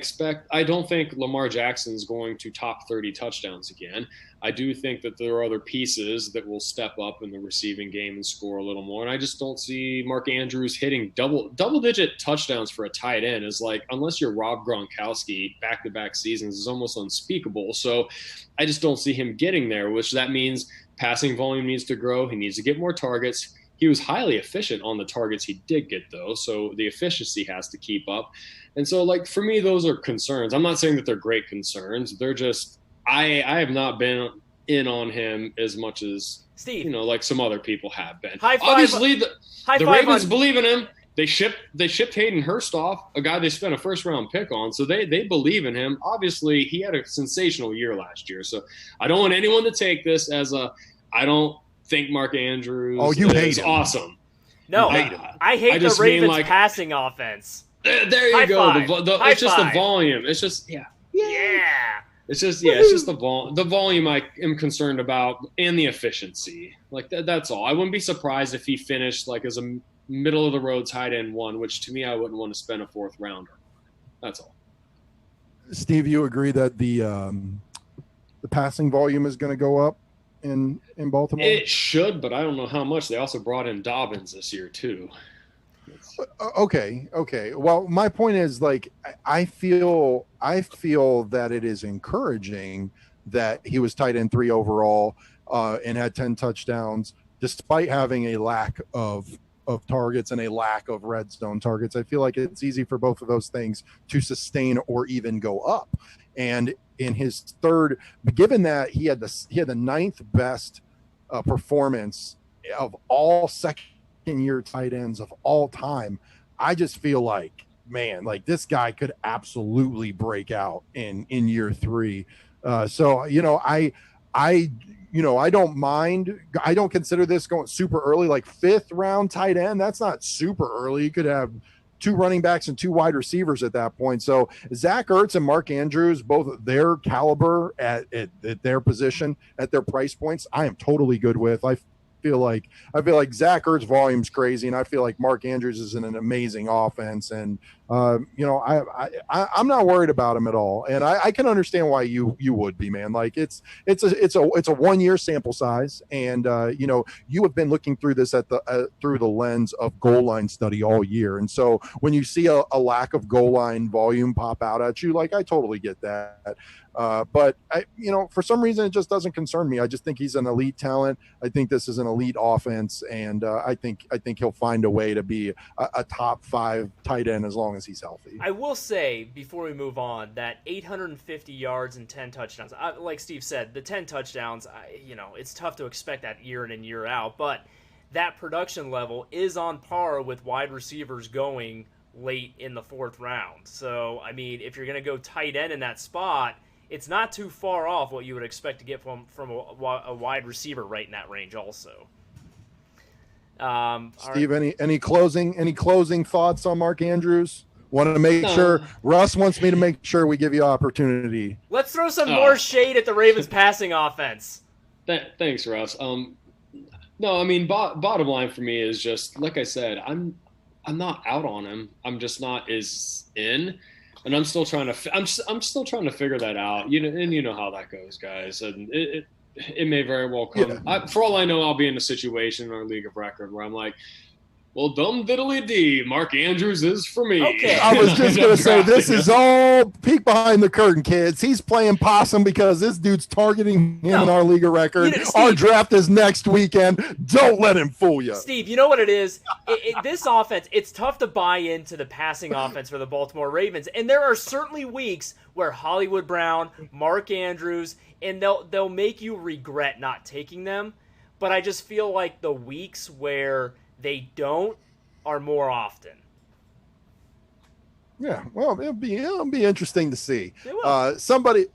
don't think Lamar Jackson's going to top 30 touchdowns again. I do think that there are other pieces that will step up in the receiving game and score a little more. And I just don't see Mark Andrews hitting double-digit touchdowns for a tight end is like, unless you're Rob Gronkowski, back-to-back seasons is almost unspeakable. So I just don't see him getting there, which that means passing volume needs to grow. He needs to get more targets. He was highly efficient on the targets he did get, though, so the efficiency has to keep up. And so, like, for me, those are concerns. I'm not saying that they're great concerns. They're just I have not been in on him as much as, Steve, you know, like some other people have been. High five, obviously, the Ravens believe in him. They shipped Hayden Hurst off, a guy they spent a first-round pick on, so they believe in him. Obviously, he had a sensational year last year, so I don't want anyone to take this as I don't think Mark Andrews is awesome. No, I hate the Ravens' passing offense. There you go. It's just the volume. It's just yeah. It's just the volume I am concerned about and the efficiency. Like that's all. I wouldn't be surprised if he finished like as a middle of the road tight end 1, which to me I wouldn't want to spend a 4th rounder. That's all. Steve, you agree that the passing volume is going to go up in Baltimore? It should, but I don't know how much. They also brought in Dobbins this year too. Okay. Well, my point is, like, I feel that it is encouraging that he was tight end 3 overall and had 10 touchdowns, despite having a lack of targets and a lack of red zone targets. I feel like it's easy for both of those things to sustain or even go up. And in his third, given that he had the 9th best performance of all second-year tight ends of all time, I just feel like, man, like this guy could absolutely break out in year 3. So, you know, I don't mind. I don't consider this going super early, like 5th round tight end. That's not super early. You could have 2 running backs and 2 wide receivers at that point. So Zach Ertz and Mark Andrews, both their caliber at their position, at their price points, I am totally good with. I feel like Zach Ertz volume's crazy, and I feel like Mark Andrews is in an amazing offense, and I'm not worried about him at all, and I can understand why you would be, man. Like it's a 1 year sample size, and you have been looking through this through the lens of goal line study all year, and so when you see a lack of goal line volume pop out at you, like I totally get that. But for some reason, it just doesn't concern me. I just think he's an elite talent. I think this is an elite offense, and I think he'll find a way to be a top 5 tight end as long as he's healthy. I will say before we move on that 850 yards and 10 touchdowns. Like Steve said, the 10 touchdowns. It's tough to expect that year in and year out, but that production level is on par with wide receivers going late in the 4th round. So I mean, if you're going to go tight end in that spot, it's not too far off what you would expect to get from a wide receiver right in that range also. Steve, right. any closing thoughts on Mark Andrews? Want to make sure Russ wants me to make sure we give you opportunity. Let's throw some more shade at the Ravens passing offense. Thanks, Russ. No, I mean, bottom line for me is just like I said, I'm not out on him. I'm just not as in. And I'm still trying to figure that out. And you know how that goes, guys. And it may very well come. Yeah. For all I know, I'll be in a situation in our league of record where I'm like, well, dumb diddly dee, Mark Andrews is for me. Okay. I was just going to say, this is all peek behind the curtain, kids. He's playing possum because this dude's targeting him in our league of record. Our draft is next weekend. Don't let him fool you. Steve, you know what it is? This offense, it's tough to buy into the passing offense for the Baltimore Ravens. And there are certainly weeks where Hollywood Brown, Mark Andrews, and they'll make you regret not taking them. But I just feel like the weeks where they don't are more often. Yeah, well, it'll be interesting to see. Somebody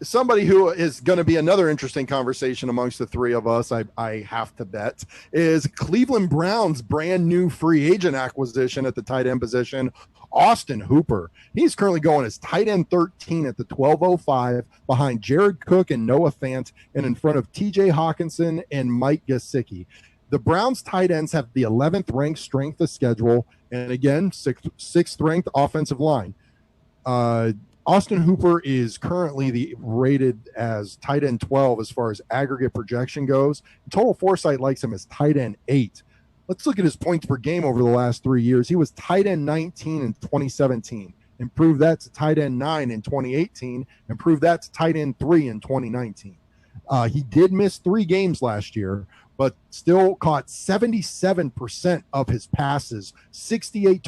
who is going to be another interesting conversation amongst the three of us, I have to bet, is Cleveland Browns' brand new free agent acquisition at the tight end position, Austin Hooper. He's currently going as tight end 13 at the 1205 behind Jared Cook and Noah Fant and in front of TJ Hawkinson and Mike Gesicki. The Browns tight ends have the 11th ranked strength of schedule, and again, sixth ranked offensive line. Austin Hooper is currently rated as tight end 12 as far as aggregate projection goes. Total Foresight likes him as tight end 8. Let's look at his points per game over the last 3 years. He was tight end 19 in 2017. Improved that to tight end 9 in 2018. Improved that to tight end 3 in 2019. He did miss 3 games last year, but still caught 77% of his passes, 68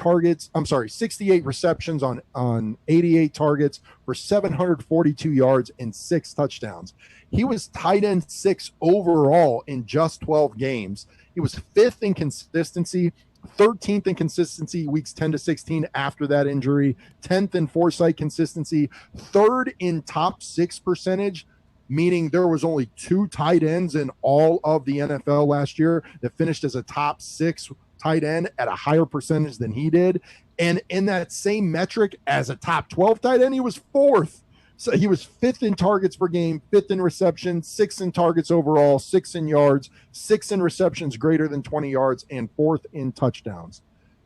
receptions on 88 targets for 742 yards and 6 touchdowns. He was tight end 6 overall in just 12 games. He was 5th in consistency, 13th in consistency weeks 10 to 16 after that injury, 10th in Foresight consistency, 3rd in top 6 percentage, meaning there was only 2 tight ends in all of the NFL last year that finished as a top 6 tight end at a higher percentage than he did. And in that same metric as a top 12 tight end, he was 4th. So he was 5th in targets per game, 5th in receptions, 6th in targets overall, 6th in yards, 6th in receptions greater than 20 yards, and 4th in touchdowns.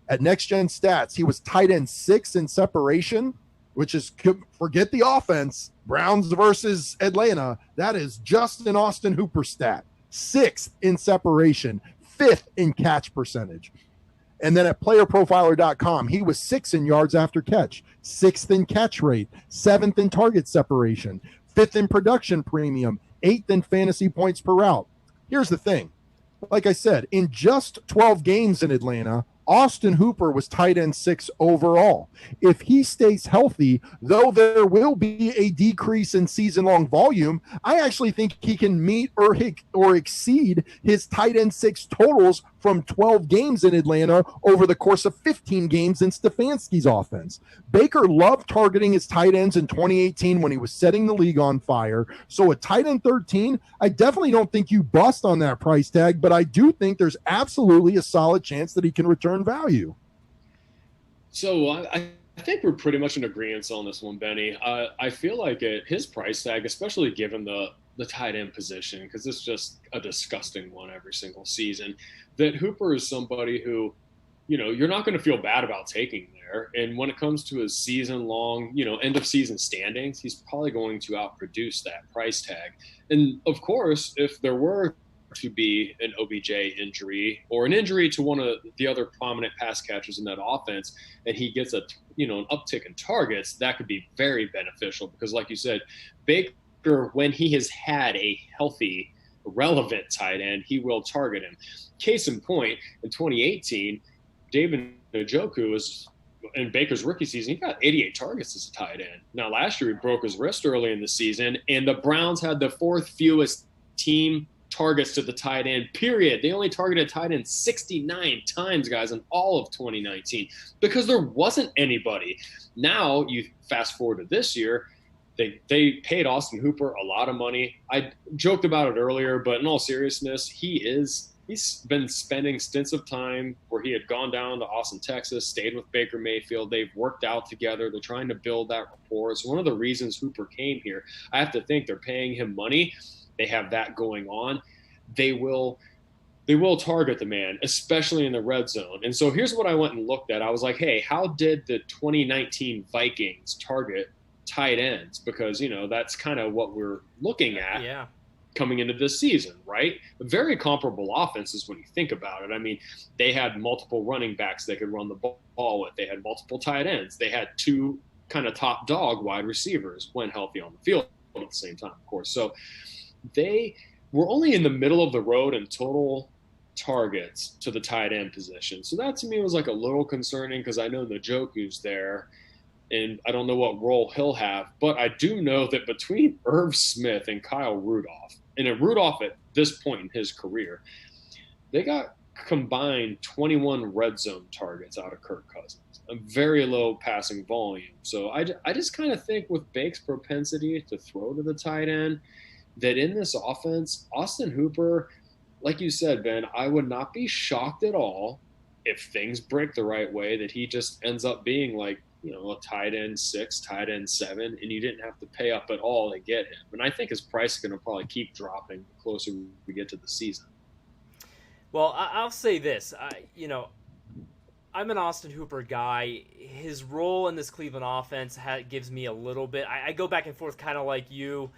At Next Gen Stats, he was tight end 6 in separation, which is, forget the offense, Browns versus Atlanta. That is just an Austin Hooper stat. 6th in separation, 5th in catch percentage. And then at playerprofiler.com, he was 6th in yards after catch, 6th in catch rate, 7th in target separation, 5th in production premium, 8th in fantasy points per route. Here's the thing. Like I said, in just 12 games in Atlanta, Austin Hooper was tight end 6 overall. If he stays healthy, though there will be a decrease in season-long volume, I actually think he can meet or exceed his tight end 6 totals from 12 games in Atlanta over the course of 15 games in Stefanski's offense. Baker loved targeting his tight ends in 2018 when he was setting the league on fire. So at tight end 13, I definitely don't think you bust on that price tag, but I do think there's absolutely a solid chance that he can return value. So I think we're pretty much in agreement on this one, Benny. I feel like his price tag, especially given the tight end position, because it's just a disgusting one every single season, that Hooper is somebody who you're not going to feel bad about taking there. And when it comes to his season-long, end of season standings, he's probably going to outproduce that price tag. And of course, if there were to be an OBJ injury or an injury to one of the other prominent pass catchers in that offense, and he gets an uptick in targets, that could be very beneficial because, like you said, Baker, when he has had a healthy, relevant tight end, he will target him. Case in point, in 2018, David Njoku was in Baker's rookie season. He got 88 targets as a tight end. Now, last year he broke his wrist early in the season, and the Browns had the fourth fewest team targets to the tight end, period. They only targeted tight end 69 times, guys, in all of 2019 because there wasn't anybody. Now, you fast forward to this year, they paid Austin Hooper a lot of money. I joked about it earlier, but in all seriousness, he's been spending stints of time where he had gone down to Austin, Texas, stayed with Baker Mayfield. They've worked out together. They're trying to build that rapport. It's one of the reasons Hooper came here. I have to think they're paying him money. They have that going on. They will target the man, especially in the red zone. And so here's what I went and looked at. I was like, hey, how did the 2019 Vikings target tight ends? Because, that's kind of what we're looking at. Yeah. Coming into this season, right? Very comparable offenses when you think about it. I mean, they had multiple running backs they could run the ball with. They had multiple tight ends. They had two kind of top dog wide receivers when healthy on the field at the same time, of course. So they were only in the middle of the road in total targets to the tight end position. So that to me was like a little concerning because I know Njoku's there. And I don't know what role he'll have, but I do know that between Irv Smith and Kyle Rudolph, and Rudolph at this point in his career, they got combined 21 red zone targets out of Kirk Cousins, a very low passing volume. So I just kind of think with Bake's propensity to throw to the tight end, that in this offense, Austin Hooper, like you said, Ben, I would not be shocked at all if things break the right way that he just ends up being like, a tight end 6, tight end 7, and you didn't have to pay up at all to get him. And I think his price is going to probably keep dropping the closer we get to the season. Well, I'll say this. I'm an Austin Hooper guy. His role in this Cleveland offense gives me a little bit. I go back and forth kind of like you,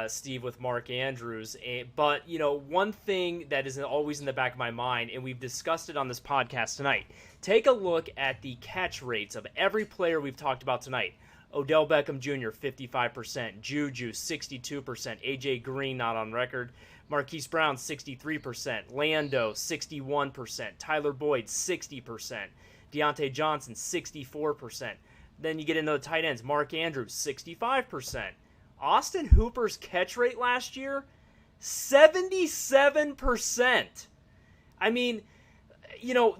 Steve, with Mark Andrews. But, one thing that is always in the back of my mind, and we've discussed it on this podcast tonight, take a look at the catch rates of every player we've talked about tonight. Odell Beckham Jr., 55%. Juju, 62%. AJ Green, not on record. Marquise Brown, 63%. Lando, 61%. Tyler Boyd, 60%. Deontay Johnson, 64%. Then you get into the tight ends. Mark Andrews, 65%. Austin Hooper's catch rate last year, 77%. I mean,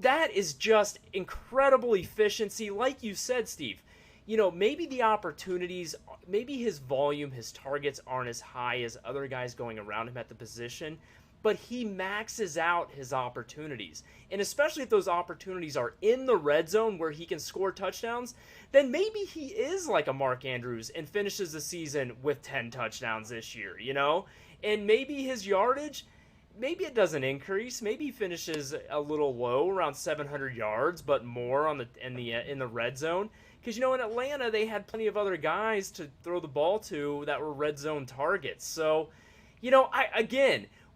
that is just incredible efficiency. Like you said, Steve, maybe the opportunities, maybe his volume, his targets aren't as high as other guys going around him at the position, but he maxes out his opportunities. And especially if those opportunities are in the red zone where he can score touchdowns, then maybe he is like a Mark Andrews and finishes the season with 10 touchdowns this year, And maybe his yardage, maybe it doesn't increase. Maybe he finishes a little low, around 700 yards, but more in the red zone. Because, in Atlanta, they had plenty of other guys to throw the ball to that were red zone targets. So,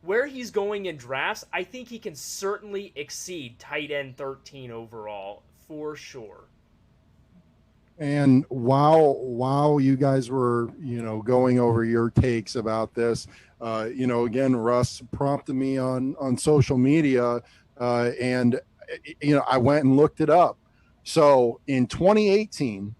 where he's going in drafts, I think he can certainly exceed tight end 13 overall for sure. And while you guys were, going over your takes about this, again, Russ prompted me on social media, and I went and looked it up. So in 2018,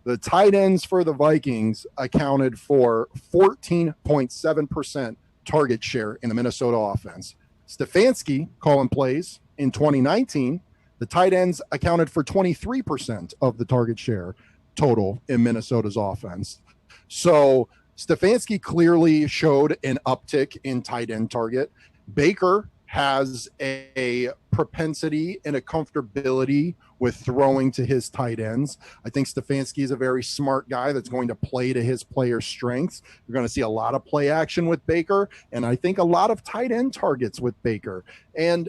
the tight ends for the Vikings accounted for 14.7% target share in the Minnesota offense. Stefanski calling plays in 2019. The tight ends accounted for 23% of the target share total in Minnesota's offense. So Stefanski clearly showed an uptick in tight end target. Baker has a propensity and a comfortability with throwing to his tight ends. I think Stefanski is a very smart guy that's going to play to his players' strengths. You're going to see a lot of play action with Baker, and I think a lot of tight end targets with Baker. And,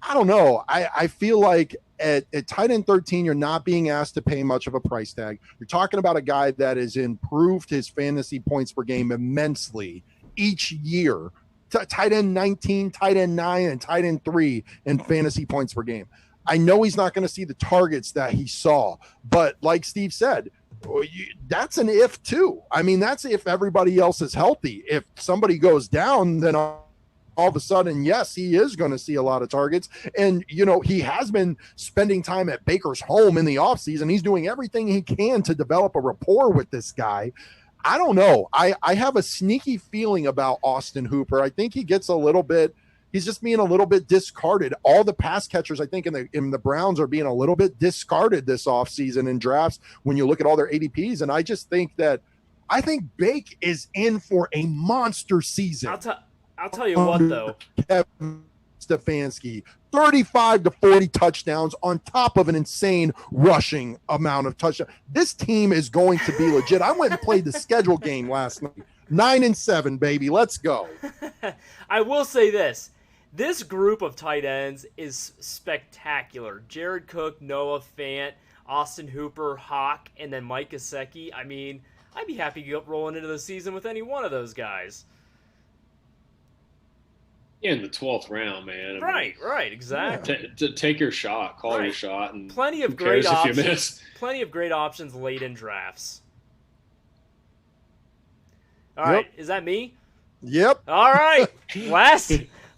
I don't know. I feel like at tight end 13, you're not being asked to pay much of a price tag. You're talking about a guy that has improved his fantasy points per game immensely each year. Tight end 19, tight end 9, and tight end 3 in fantasy points per game. I know he's not going to see the targets that he saw, but like Steve said, that's an if too. I mean, that's if everybody else is healthy. If somebody goes down, then all of a sudden, yes, he is going to see a lot of targets. And, he has been spending time at Baker's home in the offseason. He's doing everything he can to develop a rapport with this guy. I don't know. I have a sneaky feeling about Austin Hooper. I think he gets a little bit, he's just being a little bit discarded. All the pass catchers, I think, in the Browns are being a little bit discarded this offseason in drafts when you look at all their ADPs. And I just think Bake is in for a monster season. I'll tell you what, though. Kevin Stefanski, 35 to 40 touchdowns on top of an insane rushing amount of touchdowns. This team is going to be legit. I went and played the schedule game last night. 9-7, baby. Let's go. I will say this. This group of tight ends is spectacular. Jared Cook, Noah Fant, Austin Hooper, Hawk, and then Mike Gesicki. I mean, I'd be happy to go rolling into the season with any one of those guys. In the 12th round, man. Right, exactly. Take your shot, call your shot, and plenty of great options. Plenty of great options late in drafts. All right, is that me? Yep. All right,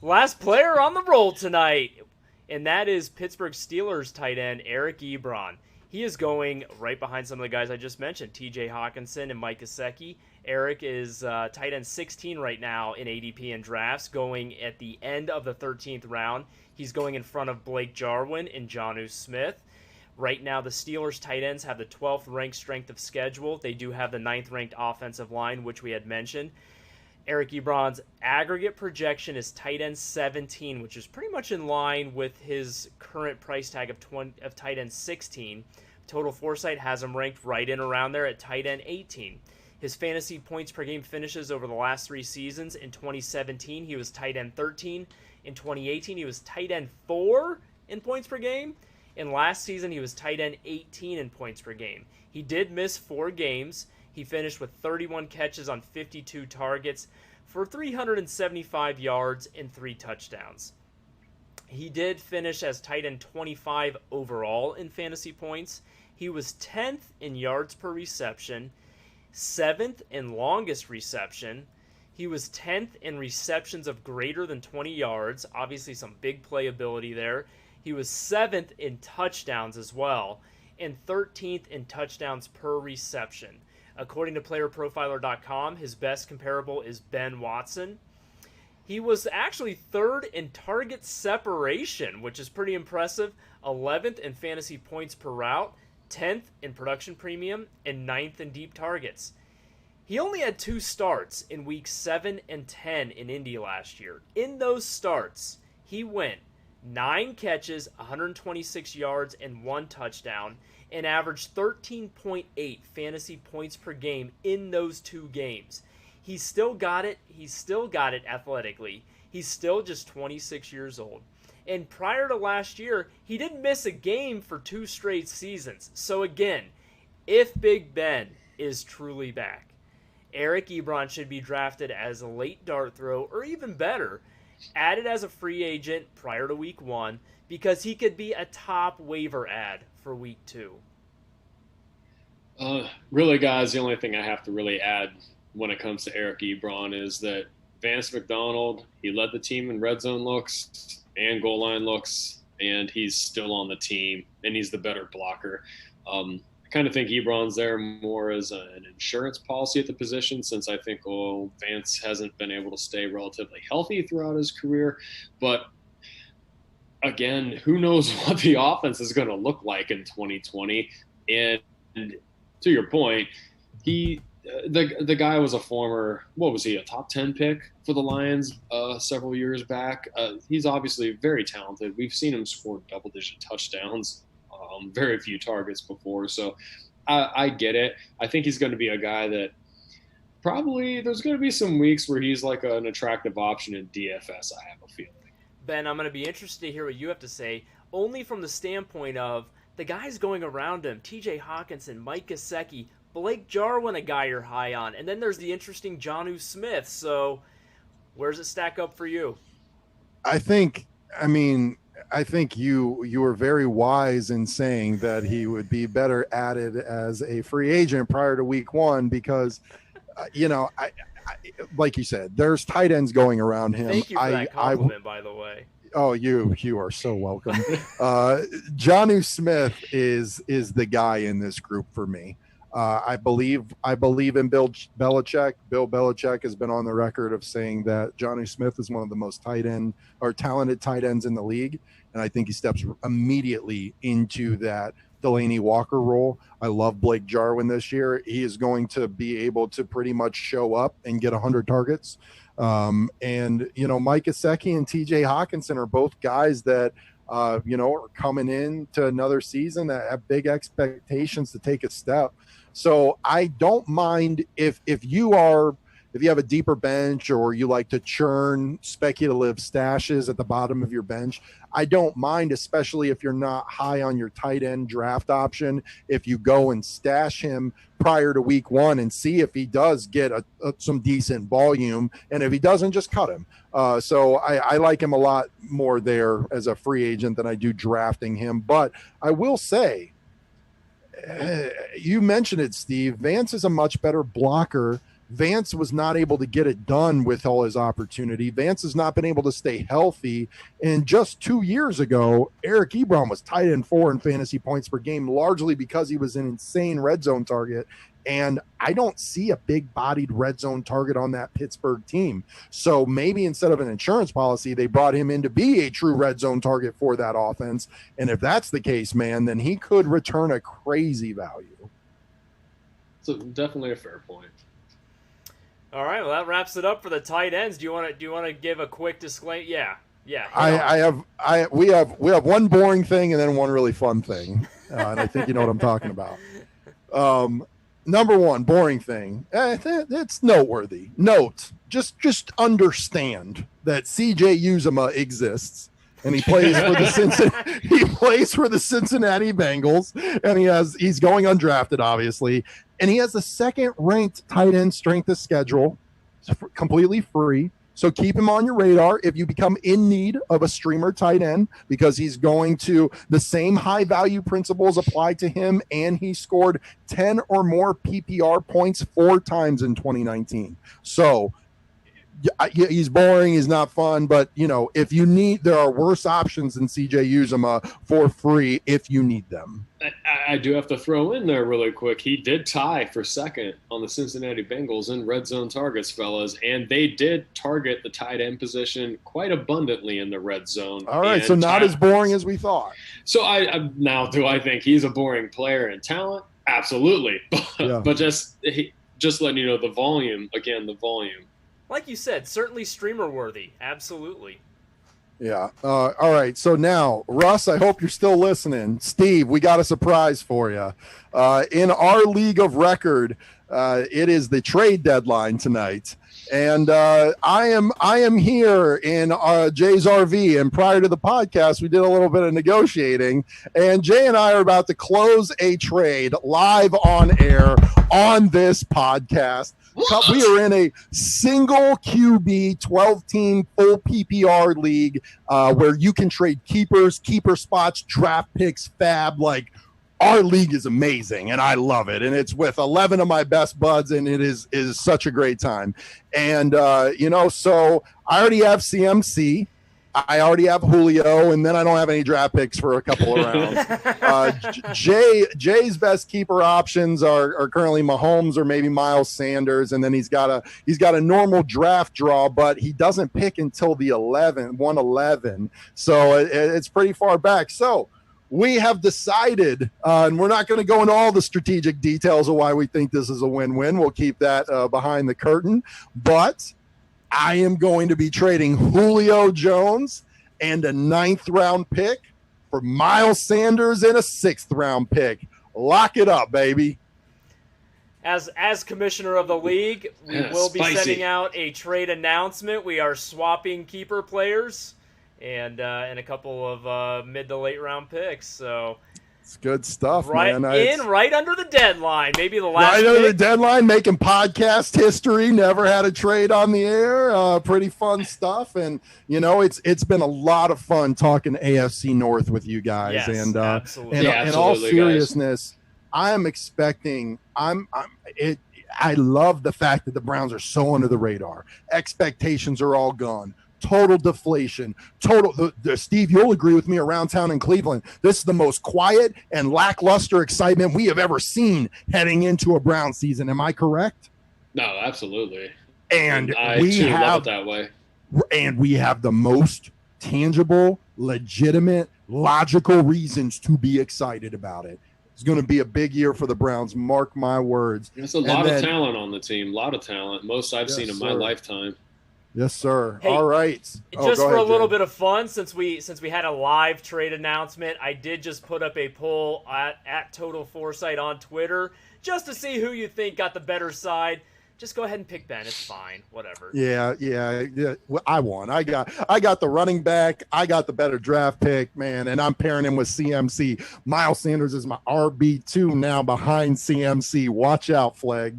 last player on the roll tonight, and that is Pittsburgh Steelers tight end Eric Ebron. He is going right behind some of the guys I just mentioned, T.J. Hawkinson and Mike Gesicki. Eric is tight end 16 right now in ADP and drafts, going at the end of the 13th round. He's going in front of Blake Jarwin and Juju Smith. Right now, the Steelers tight ends have the 12th ranked strength of schedule. They do have the 9th ranked offensive line, which we had mentioned. Eric Ebron's aggregate projection is tight end 17, which is pretty much in line with his current price tag of tight end 16. Total Foresight has him ranked right in around there at tight end 18. His fantasy points per game finishes over the last 3 seasons. In 2017, he was tight end 13. In 2018, he was tight end 4 in points per game. And last season, he was tight end 18 in points per game. He did miss 4 games. He finished with 31 catches on 52 targets for 375 yards and 3 touchdowns. He did finish as tight end 25 overall in fantasy points. He was 10th in yards per reception, 7th in longest reception. He was 10th in receptions of greater than 20 yards. Obviously some big playability there. He was 7th in touchdowns as well, and 13th in touchdowns per reception. According to playerprofiler.com, his best comparable is Ben Watson. He was actually 3rd in target separation, which is pretty impressive, 11th in fantasy points per route, 10th in production premium, and 9th in deep targets. He only had 2 starts in weeks 7 and 10 in Indy last year. In those starts, he went 9 catches, 126 yards, and 1 touchdown, and averaged 13.8 fantasy points per game in those 2 games. He's still got it. He's still got it athletically. He's still just 26 years old. And prior to last year, he didn't miss a game for 2 straight seasons. So again, if Big Ben is truly back, Eric Ebron should be drafted as a late dart throw, or even better, added as a free agent prior to week 1, because he could be a top waiver ad for week 2. Really, guys, the only thing I have to really add when it comes to Eric Ebron is that Vance McDonald, he led the team in red zone looks and goal line looks, and he's still on the team, and he's the better blocker. I kind of think Ebron's there more as an insurance policy at the position, since I think Vance hasn't been able to stay relatively healthy throughout his career. But again, who knows what the offense is going to look like in 2020. And to your point, the guy was a former, a top 10 pick for the Lions several years back. He's obviously very talented. We've seen him score double-digit touchdowns, very few targets before. So I get it. I think he's going to be a guy that probably there's going to be some weeks where he's like an attractive option in DFS, I have a feeling. Ben, I'm going to be interested to hear what you have to say, only from the standpoint of the guys going around him, T.J. Hawkinson, Mike Gesicki, Blake Jarwin, a guy you're high on, and then there's the interesting Juju Smith. So where does it stack up for you? I think you were very wise in saying that he would be better added as a free agent prior to week 1 because, I like you said, there's tight ends going around him. Thank you for that compliment, by the way. Oh, you are so welcome. Juju Smith is the guy in this group for me. I believe in Bill Belichick. Bill Belichick has been on the record of saying that Juju Smith is one of the most talented tight ends in the league, and I think he steps immediately into that Delaney Walker role. I love Blake Jarwin this year. He is going to be able to pretty much show up and get 100 targets. And Mike Gesicki and TJ Hawkinson are both guys that are coming in to another season that have big expectations to take a step. So I don't mind if you have a deeper bench or you like to churn speculative stashes at the bottom of your bench. I don't mind, especially if you're not high on your tight end draft option, if you go and stash him prior to week 1 and see if he does get some decent volume. And if he doesn't, just cut him. So I like him a lot more there as a free agent than I do drafting him. But I will say, you mentioned it, Steve, Vance is a much better blocker. Vance was not able to get it done with all his opportunity. Vance has not been able to stay healthy. And just 2 years ago, Eric Ebron was tight end 4 in fantasy points per game, largely because he was an insane red zone target. And I don't see a big-bodied red zone target on that Pittsburgh team. So maybe instead of an insurance policy, they brought him in to be a true red zone target for that offense. And if that's the case, man, then he could return a crazy value. So definitely a fair point. All right, well that wraps it up for the tight ends. Do you want to give a quick disclaimer? Yeah. We have one boring thing and then one really fun thing, and I think you know what I'm talking about. Number one, boring thing. It's noteworthy. Just understand that CJ Uzomah exists, and he plays for the Cincinnati Bengals, and he's going undrafted, obviously, and he has the second-ranked tight end strength of schedule, completely free. So keep him on your radar if you become in need of a streamer tight end, because he's going to the same high value principles apply to him. And he scored 10 or more PPR points 4 times in 2019. So he's boring. He's not fun, but if you need, there are worse options than CJ Uzomah for free if you need them. I do have to throw in there really quick. He did tie for second on the Cincinnati Bengals in red zone targets, fellas, and they did target the tight end position quite abundantly in the red zone. All right, so not as boring as we thought. So now do I think he's a boring player in talent? Absolutely, but just letting you know the volume. Like you said, certainly streamer worthy. Absolutely. Yeah. All right. So now, Russ, I hope you're still listening. Steve, we got a surprise for you. In our league of record, it is the trade deadline tonight. And I am here in Jay's RV. And prior to the podcast, we did a little bit of negotiating. And Jay and I are about to close a trade live on air on this podcast. We are in a single QB 12-team full PPR league where you can trade keepers, keeper spots, draft picks, fab. Like, our league is amazing, and I love it. And it's with 11 of my best buds, and it is such a great time. And, so I already have CMC. I already have Julio, and then I don't have any draft picks for a couple of rounds. Jay's best keeper options are currently Mahomes or maybe Miles Sanders, and then he's got a normal draft draw, but he doesn't pick until the 111. So it's pretty far back. So we have decided, and we're not going to go into all the strategic details of why we think this is a win-win. We'll keep that behind the curtain, but I am going to be trading Julio Jones and a 9th round pick for Miles Sanders and a 6th round pick. Lock it up, baby. As commissioner of the league, we will be sending out a trade announcement. We are swapping keeper players, and a couple of mid to late round picks. So it's good stuff, right man. Right under the deadline, maybe the last. Right under the deadline, making podcast history. Never had a trade on the air. Pretty fun stuff, and it's been a lot of fun talking AFC North with you guys. Yes, and absolutely. in all seriousness, I am expecting. I love the fact that the Browns are so under the radar. Expectations are all gone. Total deflation. Steve, you'll agree with me, around town in Cleveland, this is the most quiet and lackluster excitement we have ever seen heading into a Brown season. Am I correct? No, absolutely. And I too love it that way. And we have the most tangible, legitimate, logical reasons to be excited about it. It's going to be a big year for the Browns. Mark my words. There's a lot of talent on the team. A lot of talent. Most I've seen in my lifetime. Yes, sir. Hey, all right. Just for a little bit of fun, since we had a live trade announcement, I did just put up a poll at Total Foresight on Twitter just to see who you think got the better side. Just go ahead and pick Ben. It's fine. Whatever. Yeah. Well, I won. I got the running back. I got the better draft pick, man, and I'm pairing him with CMC. Miles Sanders is my RB2 now behind CMC. Watch out, Flag.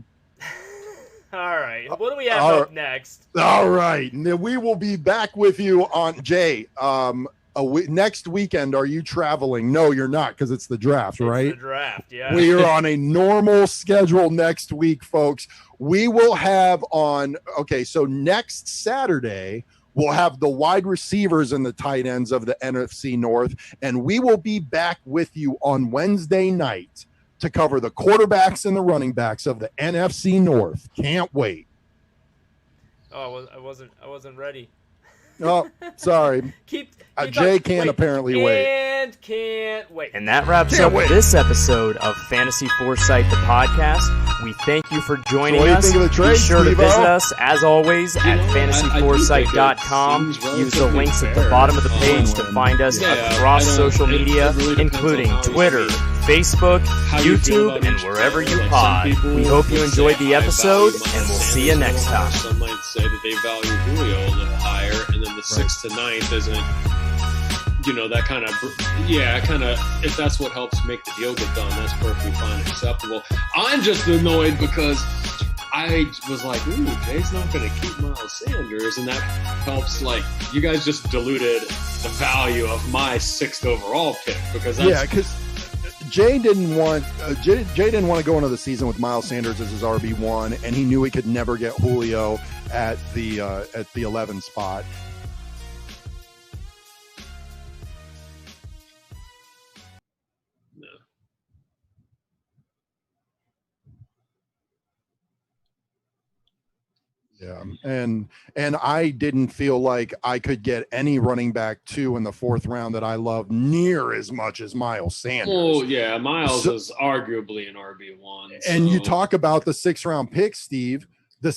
All right. What do we have up next? All right. We will be back with you on Jay. Next weekend, are you traveling? No, you're not, because it's the draft, right? It's the draft, yeah. We are on a normal schedule next week, folks. We will have so next Saturday, we'll have the wide receivers and the tight ends of the NFC North, and we will be back with you on Wednesday night to cover the quarterbacks and the running backs of the NFC North. Can't wait. Oh, I wasn't ready. Oh, sorry. Jay can't apparently wait. And can't wait. And that wraps up this episode of Fantasy Foresight, the podcast. We thank you for joining us. Be sure to visit us, as always, at fantasyforesight.com. Use the links at the bottom of the page to find us across social media, including Twitter, Facebook, YouTube, and wherever you pod. We hope you enjoyed the episode, and we'll see you next time. Some might say that they value Julio a little higher, and then the 6th to 9th isn't, that kind of, if that's what helps make the deal get done, that's perfectly fine and acceptable. I'm just annoyed because I was like, ooh, Jay's not going to keep Miles Sanders, and that helps, you guys just diluted the value of my 6th overall pick, because that's... because Jay didn't want to go into the season with Miles Sanders as his RB1, and he knew he could never get Julio at the 11 spot. Yeah, and I didn't feel like I could get any running back 2 in the 4th round that I love near as much as Miles Sanders. Oh yeah, Miles is arguably an RB1. And you talk about the 6th round pick, Steve. The